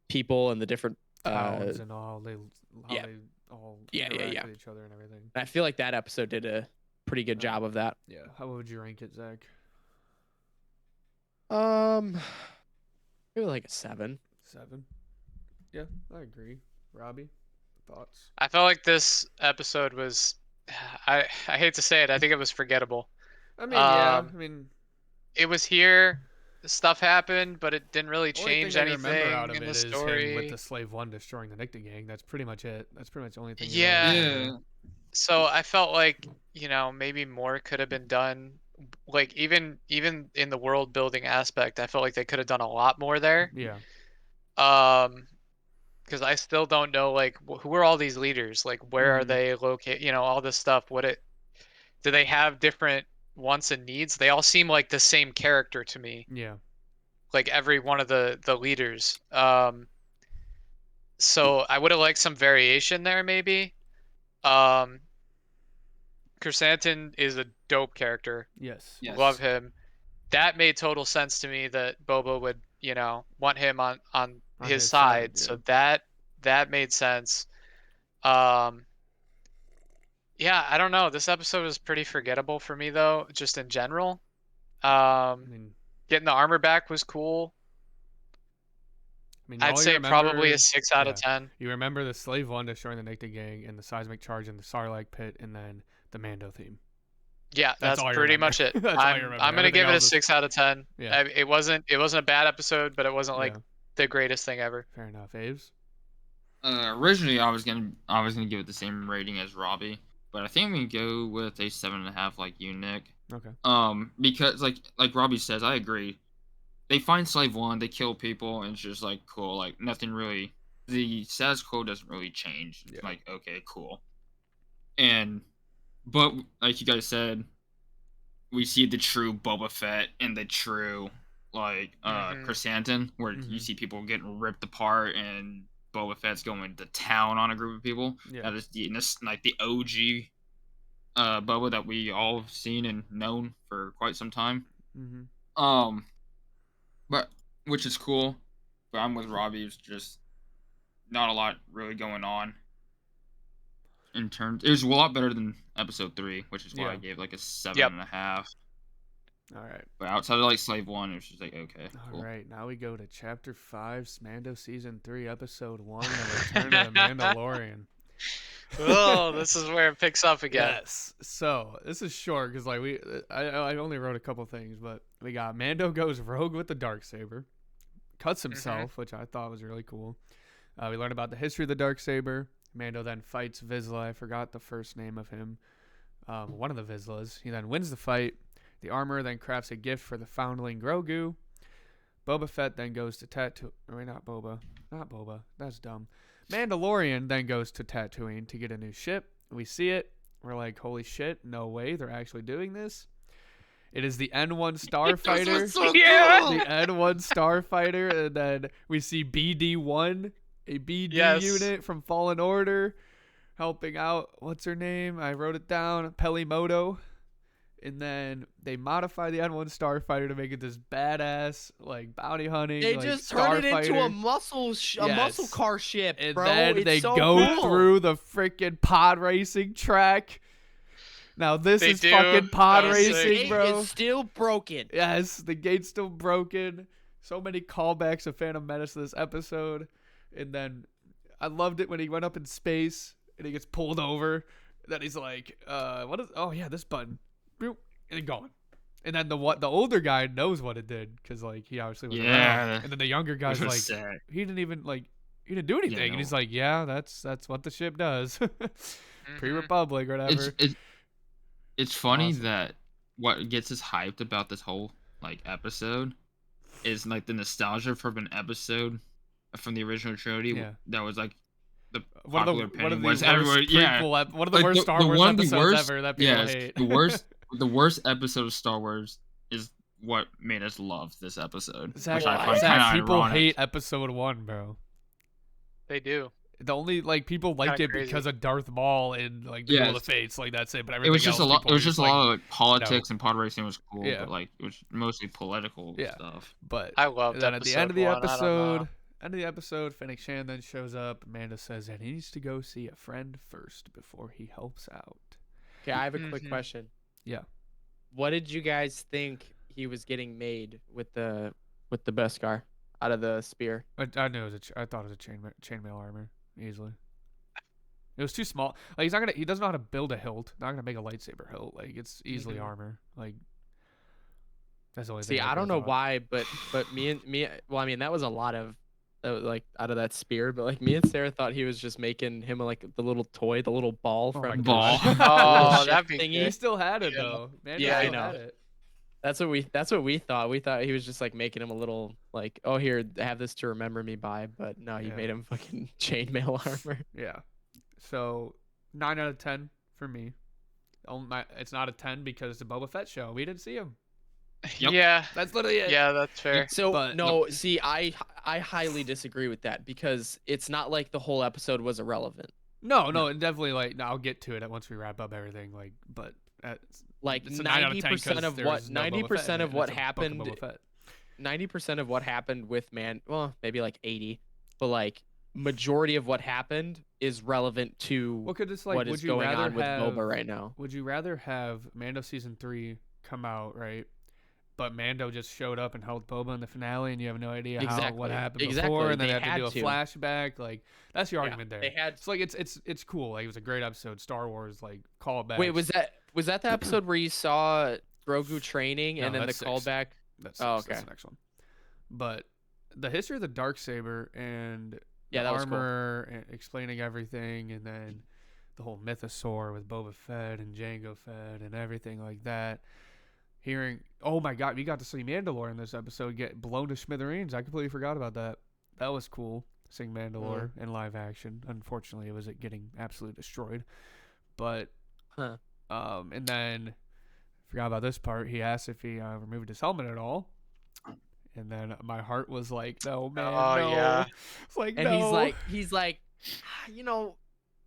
people and the different towns and all how yeah. they all Yeah, yeah, interact yeah. with each other and everything. I feel like that episode did a pretty good job of that. Yeah. How would you rank it, Zach? Maybe like a 7. 7. Yeah, I agree. Robbie, thoughts? I felt like this episode was, I hate to say it, I think it was forgettable. I mean, yeah. Um, I mean, It was here, stuff happened, but it didn't really only change thing I remember anything out of in it the is him story. with the Slave One destroying the Nicta gang. That's pretty much it. That's pretty much the only thing. you Yeah. really Yeah. remember. So I felt like, maybe more could have been done. Like even in the world building aspect, I felt like they could have done a lot more there. Yeah. Because I still don't know, like, who are all these leaders? Like, where are Mhm. they located? All this stuff. Do they have different wants and needs? They all seem like the same character to me. Yeah. Like every one of the leaders. So I would have liked some variation there, maybe. Chrysanthemum is a dope character. Yes. Yes. Love him. That made total sense to me that Boba would, want him on his side. yeah. So that made sense. Yeah, I don't know. This episode was pretty forgettable for me though, just in general. I mean, Getting the armor back was cool. I'd all you say probably remember- a 6 out of yeah. 10. You remember the Slave One destroying the Nicta gang and the seismic charge in the Sarlacc pit, and then the Mando theme. Yeah, That's that's all you pretty remember. much it. That's all you remember. I'm gonna Everything give it a else is- 6 out of 10. Yeah. It wasn't a bad episode, but it wasn't like Yeah. the greatest thing ever. Fair enough. Aves? Originally, I was gonna give it the same rating as Robbie, but I think we go with a 7.5, like you, Nick. Okay. Because like Robbie says, I agree. They find Slave One, they kill people, and it's just like cool. Like nothing really. The status quo doesn't really change. It's Yeah. like okay, cool. But like you guys said, we see the true Boba Fett and the true Chrysanthemum, where you Mhm. see people getting ripped apart and Boba Fett's going to town on a group of people. Yeah. That is the OG Boba that we all have seen and known for quite some time. Mm-hmm. But which is cool. But I'm with Robbie. It's just not a lot really going on. It was a lot better than episode 3, which is why Yeah. I gave like a 7.5. All right. But outside of like Slave One, it was just like okay, All cool. right. Now we go to Chapter 5, Mando Season 3, Episode 1, The Return of the Mandalorian. Oh, this is where it picks up again. Yes. So this is short because like I only wrote a couple things, but we got Mando goes rogue with the darksaber, cuts himself, which I thought was really cool. We learned about the history of the darksaber. Mando then fights Vizsla. I forgot the first name of him. One of the Vizslas. He then wins the fight. The armor then crafts a gift for the foundling Grogu. Boba Fett then goes to Tatooine. Wait, not Boba. Not Boba. That's dumb. Mandalorian then goes to Tatooine to get a new ship. We see it. We're like, holy shit, no way, they're actually doing this. It is the N1 Starfighter. The N1 Starfighter, and then we see BD1, a BD unit from Fallen Order, helping out. What's her name? I wrote it down. Pelimoto. And then they modify the N1 Starfighter to make it this badass, like, bounty hunting. They like, just turn it into a starfighter. muscle car ship, And bro. then It's they so go cool. through the freaking pod racing track. Now this They is do. fucking pod That was sick. racing, It bro. is still broken. Yes, the gate's still broken. So many callbacks of Phantom Menace this episode. And then I loved it when he went up in space and he gets pulled over. Then he's like, what is, oh yeah, this button. Boop, and gone. And then the older guy knows what it did because like he obviously was around. And then the younger guy's like, sick. he didn't do anything. Yeah, And he's no. like, yeah, that's what the ship does. Mhm. Pre-Republic or whatever. It's funny Awesome. that what gets us hyped about this whole like episode is like the nostalgia from an episode from the original trilogy Yeah. that was like the One popular of the opinion worst was everyone, yeah, one of the Like, worst Star Wars one of the episodes worst- ever that people yes, hate. the worst episode of Star Wars is what made us love this episode. Zach, which I find Zach, kinda people ironic. hate episode 1, bro. They do. The only like people liked Kinda it crazy. because of Darth Maul and like the Duel of Yes. the Fates, like that's it. But It everything was just else, a lot. people It was were just a like, lot of like politics and pod racing was cool, Yeah. but like it was mostly political Yeah. stuff. But I loved then at the end of the episode 1, episode, Fennec Shan then shows up. Amanda says that he needs to go see a friend first before he helps out. Okay, I have a quick Mhm. question. Yeah. What did you guys think he was getting made with the Beskar out of the spear? I knew it was I thought it was a chainmail armor easily. It was too small. Like he doesn't know how to build a hilt. Not gonna make a lightsaber hilt. Like it's easily Mhm. armor. Like that's the only thing. See, I don't know why, but me, well, I mean, that was a lot of like out of that spear, but like me and Sarah thought he was just making him like the little toy, the little ball Oh my from Ball. gosh. Oh, ship that'd be thingy. He good. still had it Yeah. though. Man, Yeah, I still know. had it. That's what we thought. We thought he was just like making him a little like, oh here, have this to remember me by, but no, you Yeah. made him fucking chainmail armor. Yeah. So 9 out of 10 for me. It's not a 10 because it's a Boba Fett show. We didn't see him. Yep. Yeah. That's literally it. Yeah, that's fair. So But- no, see, I highly disagree with that because it's not like the whole episode was irrelevant. No, and definitely like no, I'll get to it once we wrap up everything. Like, but Like it's a 9 out of 10 90% 'cause of there's what no Boba Fett in 90% it, of and what it's a book of happened Boba Fett. 90% of what happened with well, maybe like 80, but like majority of what happened is relevant to Well, could this like what would is you going rather on with have Boba right now. Would you rather have Mando season 3 come out, right? But Mando just showed up and helped Boba in the finale, and you have no idea what Exactly. happened Exactly. before, and then They they have to do a had to. flashback. Like that's the Yeah, argument there. They had It's like it's cool. Like it was a great episode. Star Wars like callback. Wait, was that the episode where you saw Grogu training No, and then the that's 6. callback? That's, Oh, that's okay. the next one. But the history of the Darksaber and Yeah, the that was cool. armor and explaining everything, and then the whole mythosaur with Boba Fett and Jango Fett and everything like that. Hearing, oh my God, we got to see Mandalore in this episode get blown to smithereens. I completely forgot about that. That was cool, seeing Mandalore in live action. Unfortunately, it was getting absolutely destroyed. But, Huh. and then forgot about this part. He asked if he removed his helmet at all. And then my heart was like, no, man, Oh, no. yeah. It's like, And no. he's like, you know,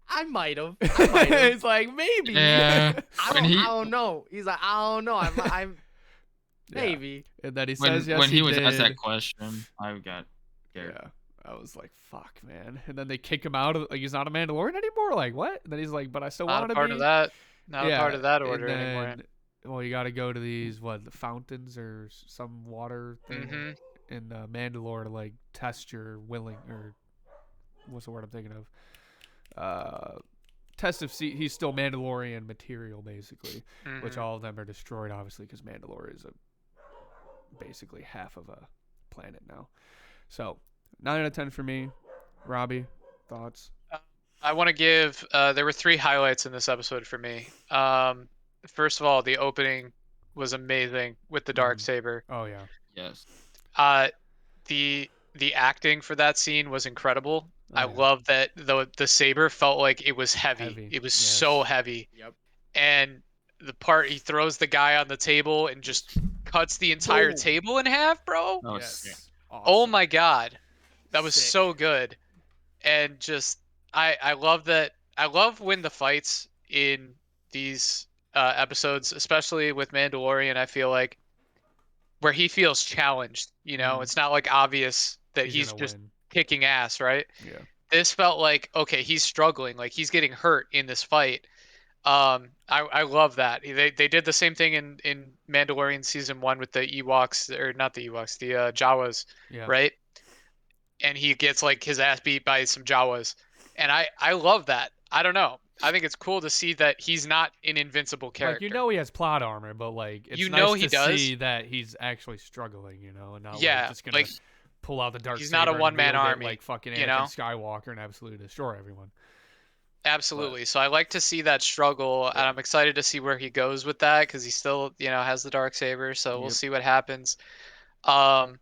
I might have. It's like, maybe. Yeah. I don't know. He's like, I don't know. I'm Yeah. maybe. And then he When says, yes, when he was did. asked that question, I got scared. Yeah. I was like, fuck, man. And then they kick him out of, like, he's not a Mandalorian anymore. Like, what? And then he's like, but I still Not want a to part be. of that. Not Yeah, a part of that and order anymore. then, well, you got to go to these, the fountains or some water thing hmm in Mandalore to, like, test your willing, or what's the word I'm thinking of? Test if he's still Mandalorian material, basically, which all of them are destroyed, obviously, because Mandalore is basically half of a planet now. So, 9 out of 10 for me. Robbie, thoughts? I want to give. There were 3 highlights in this episode for me. First of all, the opening was amazing with the dark saber. Oh yeah. Yes. Uh, the acting for that scene was incredible. Oh, I yeah. love that the saber felt like it was heavy. Heavy, It was yes. so heavy. Yep. And the part he throws the guy on the table and just cuts the entire Boom. table in half, bro. Oh, Yes. sick. Oh Awesome. my god. That was Sick. so good. And just I love that. I love when the fights in these episodes, especially with Mandalorian, I feel like where he feels challenged, Mhm. it's not like obvious that he's gonna just win. kicking ass, right? Yeah. This felt like, okay, he's struggling, like he's getting hurt in this fight. I love that. They did the same thing in Mandalorian season 1 with the Ewoks, or not the Ewoks, the Jawas, Yeah. right? And he gets like his ass beat by some Jawas. And I love that. I don't know. I think it's cool to see that he's not an invincible character. Like he has plot armor, but like it's You nice know to he does. see that he's actually struggling, and not Yeah, like just gonna like, pull out the dark he's saber not a and one-man wield it army, like fucking you Anakin know? Skywalker and absolutely destroy everyone. Absolutely. So I like to see that struggle, and Yeah. I'm excited to see where he goes with that because he still, has the dark saber. So we'll Yep. see what happens. Um,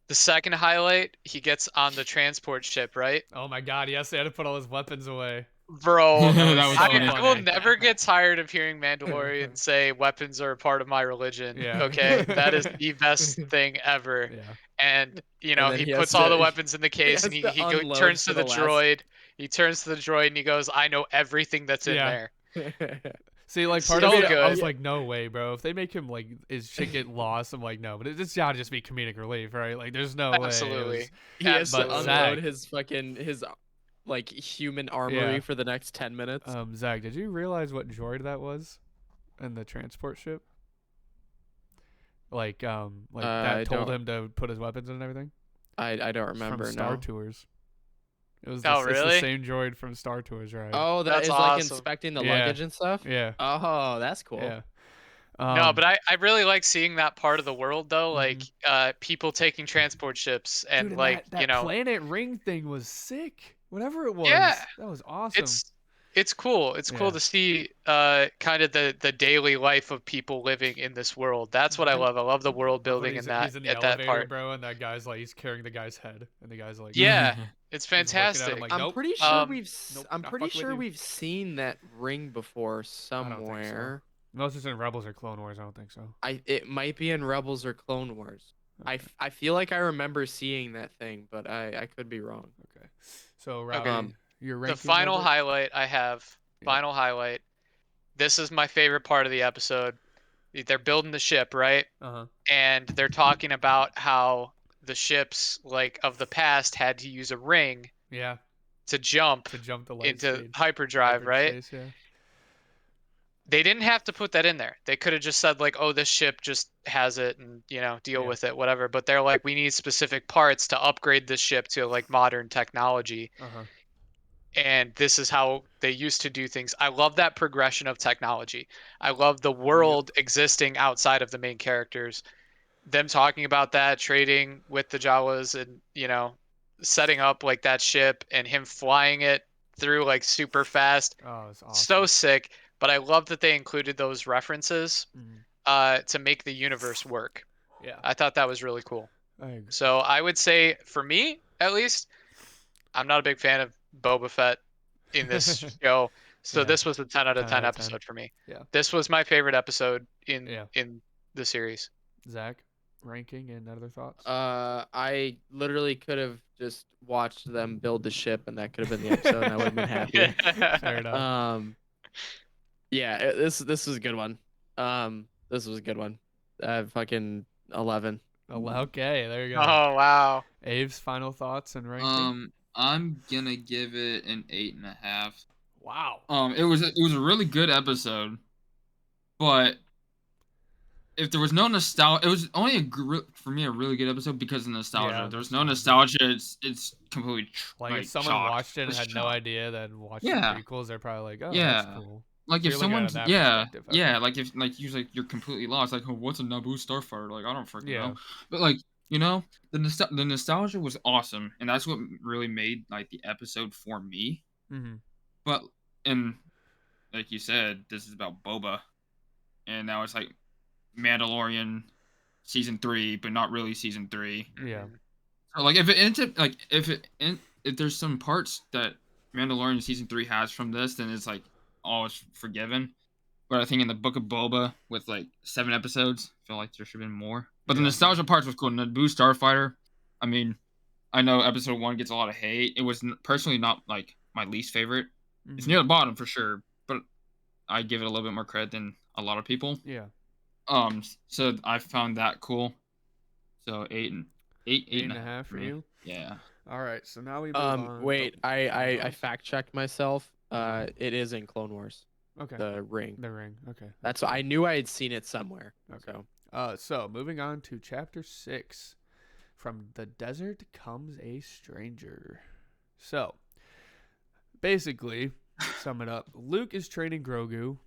the second highlight, he gets on the transport ship, right? Oh my god, yes, they had to put all his weapons away. Bro, That was so funny. I will funny. never get tired of hearing Mandalorian say weapons are a part of my religion. Yeah. Okay, that is the best thing ever. Yeah. And And then he he has puts all the to- weapons in the case, and has he to unload turns for to the the last- droid. He turns to the droid and he goes, "I know everything that's in Yeah. there." See, like It's part so of me, I good. was like, no way, bro. If they make him like his shit get lost, I'm like, no. But it's gotta just be comedic relief, right? Like, there's no way. Absolutely. He has to But unload Zach- his like human armory Yeah. for the next 10 minutes. Zach, did you realize what droid that was in the transport ship? Like that I told don't- him to put his weapons in and everything? I don't It's remember from Star now. Tours. It was Oh, it's really? the same droid from Star Tours, right? Oh, that That's is like awesome. inspecting the Yeah. luggage and stuff. Yeah. Oh, that's cool. Yeah. No, but I really like seeing that part of the world though, like Mhm. people taking transport ships and dude, like, that planet ring thing was sick. Whatever it was, Yeah. that was awesome. it's cool. It's cool Yeah. to see kind of the daily life of people living in this world. That's what I love. I love the world Love when building he's, in that he's in the at that elevator, part. bro, and that guy's like he's carrying the guy's head, and the guy's like, Yeah, it's he's looking at him fantastic. like, I'm nope. pretty sure Um, nope, I'm not pretty fucking with sure you. we've seen that ring before think so. somewhere. Unless it's in Rebels or Clone Wars, I don't think so. It might be in Rebels or Clone Wars. Okay. I feel like I remember seeing that thing, but I could be wrong. Okay. So Robbie, Um, your The ranking final number? highlight I have, Yeah. final highlight. This is my favorite part of the episode. They're building the ship, right? Uh-huh. And they're talking about how the ships like of the past had to use a ring Yeah. to jump To jump the light into speed. hyperdrive, right? Hyperspace, yeah. They didn't have to put that in there. They could have just said like, "Oh, this ship just has it, and deal Yeah. with it, whatever." But they're like, "We need specific parts to upgrade this ship to like modern technology." Uh-huh. And this is how they used to do things. I love that progression of technology. I love the world existing outside of the main characters. Them talking about that, trading with the Jawas, and setting up like that ship and him flying it through like super fast. Oh, it's awesome. So sick. But I love that they included those references to make the universe work. Yeah. I thought that was really cool. I agree. So I would say, for me at least, I'm not a big fan of Boba Fett in this show. So Yeah. this was a 10 out of 10 10 out of 10. episode for me. Yeah. This was my favorite episode Yeah. in the series. Zach, ranking and other thoughts? I literally could have just watched them build the ship, and that could have been the episode, and I would have been happy. Fair enough. Yeah, this was a good one. This was a good one. Fucking 11. Okay, there you go. Oh wow. Abe's final thoughts and ranking? I'm gonna give it an 8.5. Wow. It was a really good episode, but if there was no nostalgia, it was only for me a really good episode because of nostalgia. Yeah, If there was no nostalgia, it's completely Like if someone chalk. watched it and It's had no chalk. idea, then watched Yeah. the prequels, they're probably like, oh, Yeah. that's cool. Like So if you're looking at it someone's in that perspective, okay. like if like you're completely lost. Like, oh, what's a Naboo starfighter? Like, I don't freaking Yeah. know. But like, the nostalgia was awesome, and that's what really made like the episode for me. Mm-hmm. But and like you said, this is about Boba, and now it's like Mandalorian season 3, but not really season 3. Yeah. Mhm. So like if it ended like if there's some parts that Mandalorian season 3 has from this, then it's like all is forgiven. But I think in the Book of Boba with like 7 episodes, I feel like there should have been more. But the Yeah. nostalgia parts was cool. Naboo Starfighter, I mean, I know episode 1 gets a lot of hate. It was personally not like my least favorite. It's Mm-hmm. near the bottom for sure, but I give it a little bit more credit than a lot of people. Yeah. So I found that cool. So 8.5 for me. you. Yeah. All right. So now we move on. Wait, Oh, I fact checked myself. It is in Clone Wars. okay. The ring. The ring. Okay. That's I knew I had seen it somewhere. Okay. So So moving on to chapter 6. From the desert comes a stranger. So basically, sum it up. Luke is training Grogu.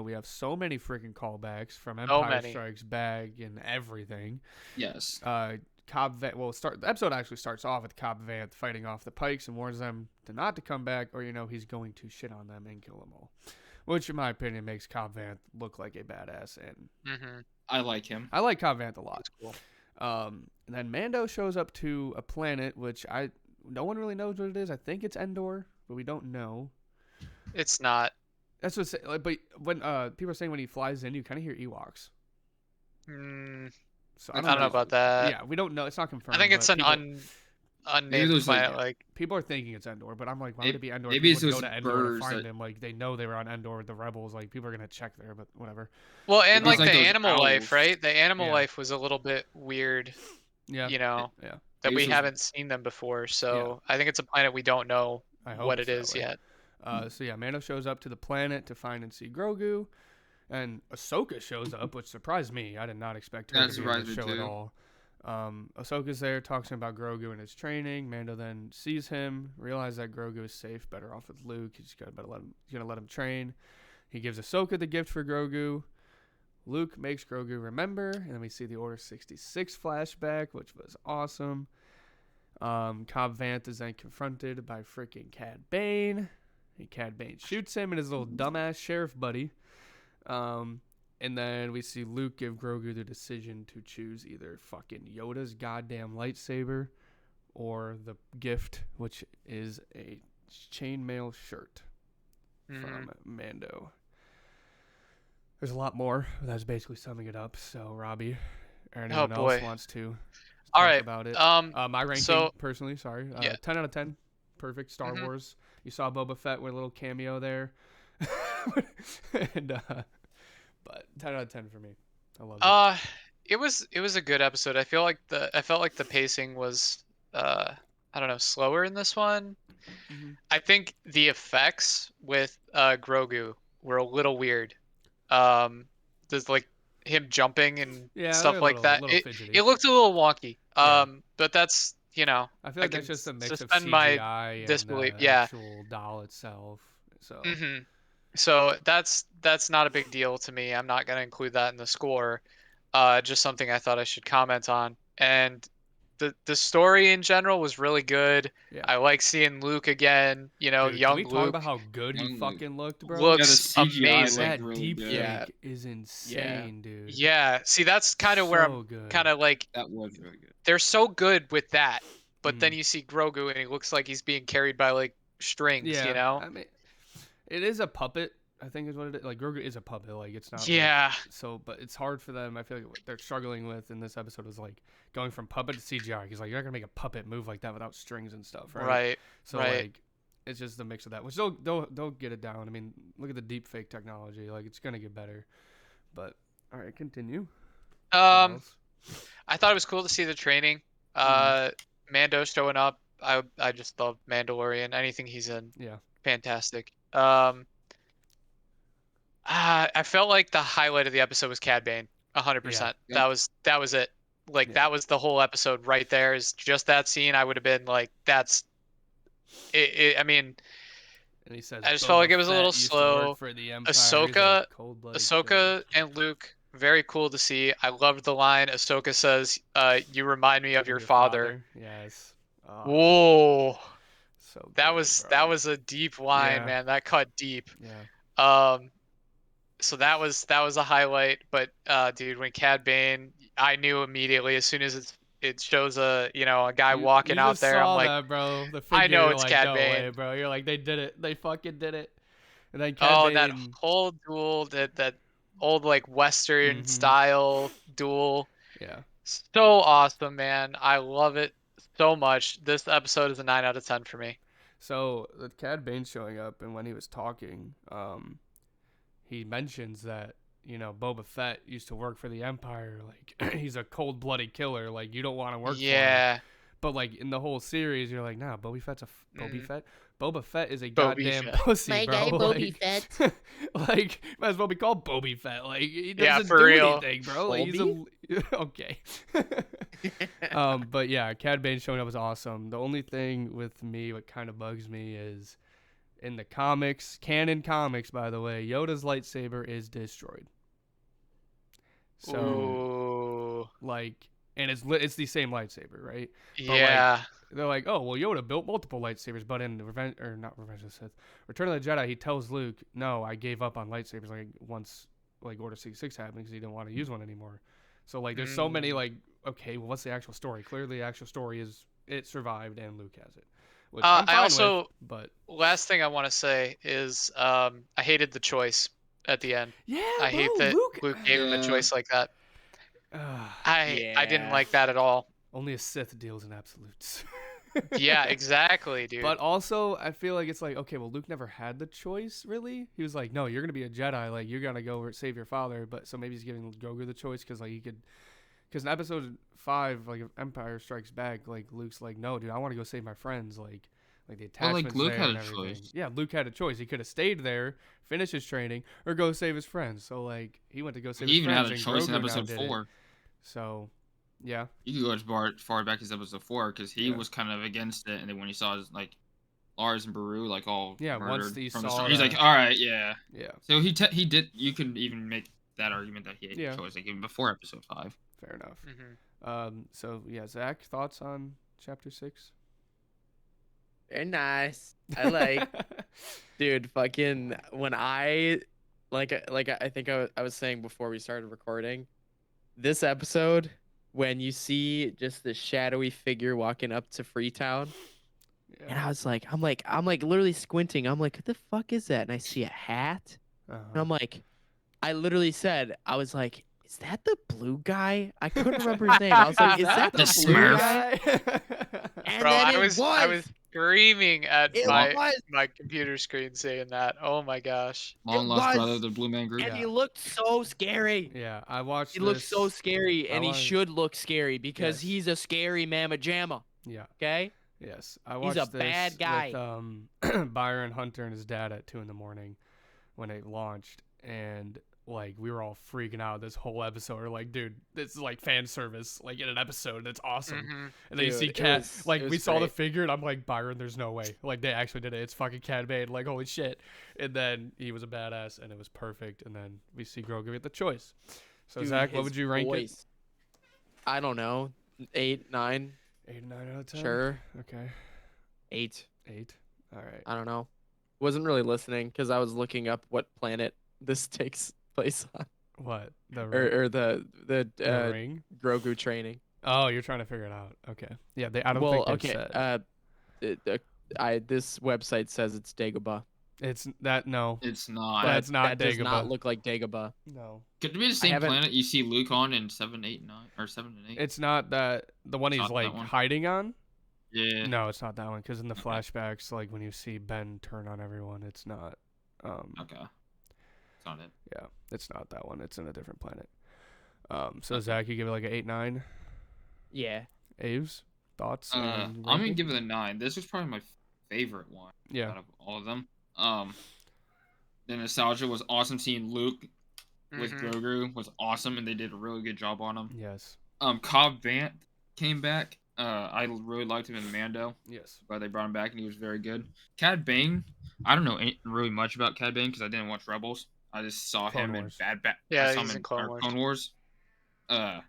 We have so many freaking callbacks from Empire many. Strikes Back and everything. Yes. Cobb Vanth. Well, the episode actually starts off with Cobb Vanth fighting off the Pikes and warns them not to come back, or he's going to shit on them and kill them all. Which, in my opinion, makes Cobb Vanth look like a badass, and Mm-hmm. I like him. I like Cobb Vanth a lot. That's cool. And then Mando shows up to a planet which no one really knows what it is. I think it's Endor, but we don't know. It's not. That's what. But when people are saying when he flies in, you kind of hear Ewoks. Mm, So I don't know about that. Yeah, we don't know. It's not confirmed. I think it's but an unnamed there's, like, planet. Like, people are thinking it's Endor, but I'm like, why would it be Endor? maybe People it's would go those to Endor to birds find that- them. Like they know they were on Endor with the rebels. Like people are gonna check there, but whatever. well, and Maybe like it's the like those animal life, owls. right? The animal Yeah. life was a little bit weird, Yeah. you know, Yeah. that Maybe we it's those- haven't seen them before. So I think it's a planet we don't know I hope what it's it that is way. yet. So yeah, Mando shows up to the planet to find and see Grogu, and Ahsoka shows up, which surprised me. I did not expect her That to be in the surprised me show at too. all. Ahsoka's there talking about Grogu and his training. Mando then sees him, realizes that Grogu is safe, better off with Luke. He's gonna let him train. He gives Ahsoka the gift for Grogu. Luke makes Grogu remember, and then we see the Order 66 flashback, which was awesome. Cobb Vanth is then confronted by freaking Cad Bane. And Cad Bane shoots him and his little dumbass sheriff buddy. And then we see Luke give Grogu the decision to choose either fucking Yoda's goddamn lightsaber or the gift, which is a chainmail shirt Mhm. from Mando. There's a lot more, but that's basically summing it up. So, Robbie, or anyone else boy. wants to All talk right. about it? My ranking, so- personally, sorry. Yeah. 10 out of 10. Perfect. Star Mhm. Wars. You saw Boba Fett with a little cameo there. and, but 10 out of 10 for me. I love it. It was a good episode. I felt like the pacing was I don't know, slower in this one. Mhm. I think the effects with Grogu were a little weird. There's like him jumping and Yeah, stuff they're a like little- that. little fidgety. It looked a little wonky. Yeah. But that's, I feel like I that's can just a mix of suspend my CGI and disbelief. the Yeah. actual doll itself. So, hmm So that's not a big deal to me. I'm not gonna include that in the score. Just something I thought I should comment on. And the story in general was really good. yeah. I like seeing Luke again. You know, Dude, young can we talk Luke about how good he Young Luke. fucking looked, bro? looks Yeah, the CGI amazing. looked That really deep good. Yeah. fake is insane, dude. Yeah, see, that's kind of where So I'm good. kind of like, That was really good. they're so good with that, but then Mhm. you see Grogu and he looks like he's being carried by like strings, Yeah, you know? I mean, it is a puppet. I think is what it is. Like Grogu is a puppet. Like it's not. like- Yeah, so, but it's hard for them. I feel like what they're struggling with in this episode is like going from puppet to CGI. He's like, you're not gonna make a puppet move like that without strings and stuff, right? right. So right. like, it's just the mix of that. Which they'll get it down. I mean, look at the deep fake technology. Like it's gonna get better. But all right, continue. What else? I thought it was cool to see the training. Mando showing up. I just love Mandalorian. Anything he's in, Yeah. fantastic. I felt like the highlight of the episode was Cad Bane, 100%. Yeah. That was it. Like Yeah. that was the whole episode right there. Is just that scene. I would have been like, that's it. I mean, And he says, I just felt like Boba it was a Fett little used to work slow. For the Empire. He's like, cold-blooded shit. Ahsoka and Luke, very cool to see. I loved the line. Ahsoka says, "You remind me of your father." Yes. Whoa. So That good, was bro. a deep line, Yeah. man. That cut deep. Yeah. So that was a highlight. But dude, when Cad Bane, I knew immediately as soon as it shows a guy walking You out just there, I'm saw like, that, bro. The I figure. know You're it's like, Cad no way, Bane. bro. You're like, they did it. They fucking did it. And then Cad Oh, Bane. that whole duel, that old like Western Mhm. style duel. Yeah. So awesome, man. I love it so much. This episode is a 9 out of 10 for me. So the Cad Bane showing up, and when he was talking, he mentions that Boba Fett used to work for the Empire. Like he's a cold-blooded killer. Like you don't want to work for him. Yeah. But like in the whole series, you're like, nah, Boba Fett's Boba Fett is a Bobby goddamn Fett. pussy, My bro. guy, Bobby like, Fett. like might as well be called Bobby Fett. Like he Yeah, doesn't for do real. anything, bro. Like he's okay. But yeah, Cad Bane showing up was awesome. The only thing with me, what kind of bugs me, is in the comics, canon comics, by the way, Yoda's lightsaber is destroyed. So Ooh. like, and it's the same lightsaber, right? But Yeah. they're like, oh well, Yoda built multiple lightsabers, but in Revenge of the Sith, Return of the Jedi, he tells Luke, no, I gave up on lightsabers like once like Order 66 happened because he didn't want to use one anymore. So like, there's so many like, okay, well, what's the actual story? Clearly, the actual story is it survived and Luke has it, which I'm fine I also with. But last thing I want to say is I hated the choice at the end. yeah, I hate bro, that Luke gave him a Yeah. choice like that. I didn't Yeah. like that at all. only a Sith deals in absolutes. Yeah, exactly, dude. But also, I feel like it's like, okay, well, Luke never had the choice, really. He was like, no, you're gonna be a Jedi, like you're gonna go save your father. But so maybe he's giving Grogu the choice because like he could, because in Episode 5, like Empire Strikes Back, like Luke's like, no, dude, I want to go save my friends, like the Well, attachments like, Luke there had and a everything. choice. Yeah, Luke had a choice. He could have stayed there, finished his training, or go save his friends. So like he went to go save He his even friends. had a and choice in Grogu now episode did it. 4. So, yeah. You could go as far back as episode 4 because he Yeah. was kind of against it, and then when he saw his, like Lars and Baru like all Yeah, once murdered he from the saw start, he's like, that- all right, yeah. Yeah, So he did. You could even make that argument that he had Yeah. a choice like even before episode 5. fair enough. Mhm. So yeah, Zach, thoughts on chapter 6? Very nice. I like, dude. Fucking when I I think I was saying before we started recording, this episode when you see just the shadowy figure walking up to Freetown, and Yeah. I was like, I'm like literally squinting. I'm like, what the fuck is that? And I see a hat, and Uh-huh. I'm like, I literally said, I was like, is that the blue guy? I couldn't remember his name. I was like, is that The the blue Smurf. guy? And Bro, then I it was screaming at It my was. my computer screen saying that. Oh my gosh. Long lost brother was. of the Blue Man Group. And Yeah. he looked so scary. Yeah, I watched. He looked so scary, I and he watched- should look scary because Yes. he's a scary mamma jamma. Yeah. Okay. Yes, I He's watched a bad this guy. with Byron Hunter and his dad at 2 a.m. when it launched, and like we were all freaking out this whole episode. We're like, dude, this is like fan service, like in an episode. That's awesome. Mhm. And then you Dude, see it Cat, was- like it we was saw the great. figure, and I'm like, Byron, there's no way, like they actually did it. It's fucking Cad Bane, like holy shit. And then he was a badass, and it was perfect. And then we see Grogu get the choice. So Dude, Zach, what his would you rank it? voice. I don't know. 8, 9, 8 and 9 out of 10. sure. Okay. 8. 8. All right. I don't know. Wasn't really listening because I was looking up what planet this takes place on, What the ring? or the The ring? Grogu training. Oh, you're trying to figure it out. Okay. Yeah, I don't Well, think they've okay. said. This website says it's Dagobah. It's that no. It's not. But That's not that does not Dagobah. look like Dagobah. No. Could it be the same haven't- planet you see Luke on in 7, 8, 9, or 7 and 8? It's not that the one It's he's not like that one? hiding on. Yeah. No, it's not that one because in the Okay. flashbacks, like when you see Ben turn on everyone, it's not. Okay. It's not it. Yeah, it's not that one. It's in a different planet. So Zach, you give it like an 8, 9. Yeah. Aves, thoughts? I'm gonna give it a 9. This was probably my favorite one Yeah. out of all of them. The nostalgia was awesome. Seeing Luke with Mhm. Grogu was awesome, and they did a really good job on him. Yes. Cobb Vanth came back. I really liked him in Mando, Yes. but they brought him back, and he was very good. Cad Bane, I don't know really much about Cad Bane because I didn't watch Rebels. I just saw Clone him Wars. in Bad. Yeah, I saw he's him in Clone Wars. Clone Wars. I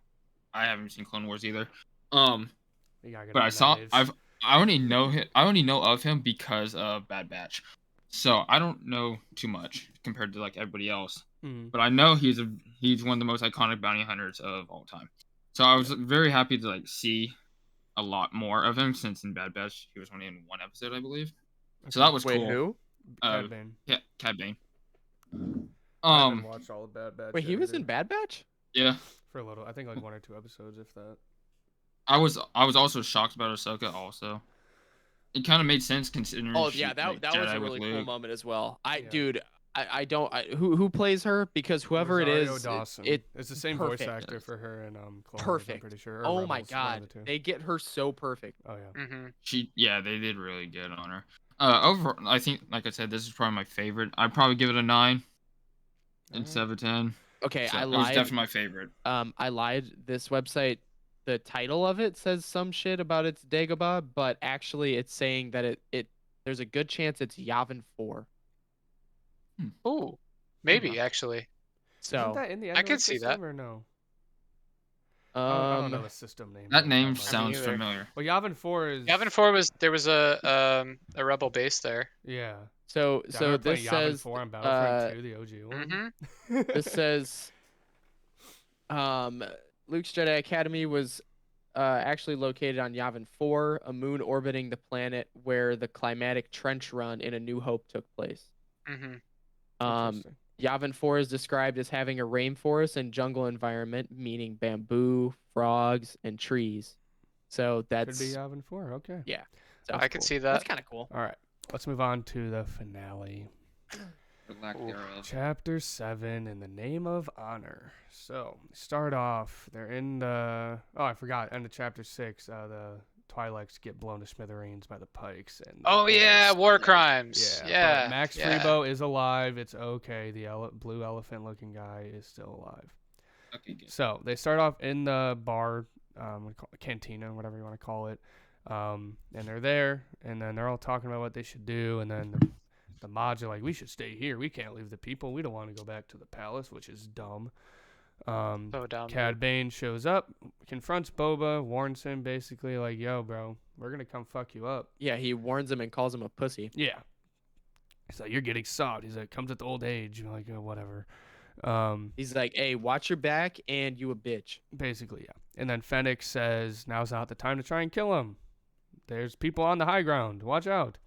haven't seen Clone Wars either. You gotta get But on I saw that, Aves. I only know him. I only know of him because of Bad Batch, so I don't know too much compared to like everybody else. Mm. But I know he's one of the most iconic bounty hunters of all time. So I was very happy to like see a lot more of him since in Bad Batch he was only in one episode, I believe. So that was Wait, cool. who? Cad Bane. Yeah, Cad Bane. I haven't watched all of Bad Batch. Wait, he yet was either. in Bad Batch? Yeah. For a little. I think like 1 or 2 episodes, if that. I was also shocked about Ahsoka. Also, it kind of made sense considering. Oh she, yeah, that like, that was Jedi a with really cool Luke. moment as well. Yeah. Who plays her? Because whoever Rosario it is, Dawson. It's the same perfect. voice actor for her in Clone Wars, Perfect. I'm pretty sure. Or Oh my Rebels, one of god, the two. they get her so perfect. Oh yeah. Mm-hmm. They did really good on her. Overall, I think, like I said, this is probably my favorite. I'd probably give it a 9 instead of a 10. Okay, So I it was lied. definitely my favorite. I lied. This website, the title of it says some shit about it's Dagobah, but actually it's saying that it there's a good chance it's Yavin 4. Ooh, maybe actually. So Isn't that in the I could Endor see system that. or no? I don't know um the system name. That of it name much. sounds either. familiar. Well, Yavin 4 is. Yavin 4 was a rebel base there. Yeah. so Yeah, I remember this playing Yavin says 4 on Battlefront 2, the OG one. Mm-hmm. this says Luke's Jedi Academy was actually located on Yavin 4, a moon orbiting the planet where the climatic trench run in A New Hope took place. Mm-hmm. Interesting. Yavin 4 is described as having a rainforest and jungle environment, meaning bamboo, frogs, and trees. So that's Could be Yavin 4. Okay. yeah. So I could see that's that. kind of cool. All right. Let's move on to the finale. For lack thereof. Chapter 7, In the Name of Honor. So, start off, they're in the... Oh, I forgot. End of Chapter 6, the Twi'leks get blown to smithereens by the Pikes. And Oh yeah, war crimes. Yeah. But Max yeah. Freebo is alive. It's okay. The blue elephant-looking guy is still alive. Okay, good. So, they start off in the bar, cantina, whatever you want to call it. And they're there, and then they're all talking about what they should do, and then the mods are like, we should stay here. We can't leave the people. We don't want to go back to the palace, which is dumb. So dumb. Cad Bane shows up, confronts Boba, warns him basically like, yo, bro, we're going to come fuck you up. Yeah, he warns him and calls him a pussy. Yeah. He's like, you're getting soft. He's like, comes at the old age. I'm like, oh, whatever. He's like, hey, watch your back and you a bitch. Basically, yeah. And then Fennec says, now's not the time to try and kill him. There's people on the high ground. Watch out.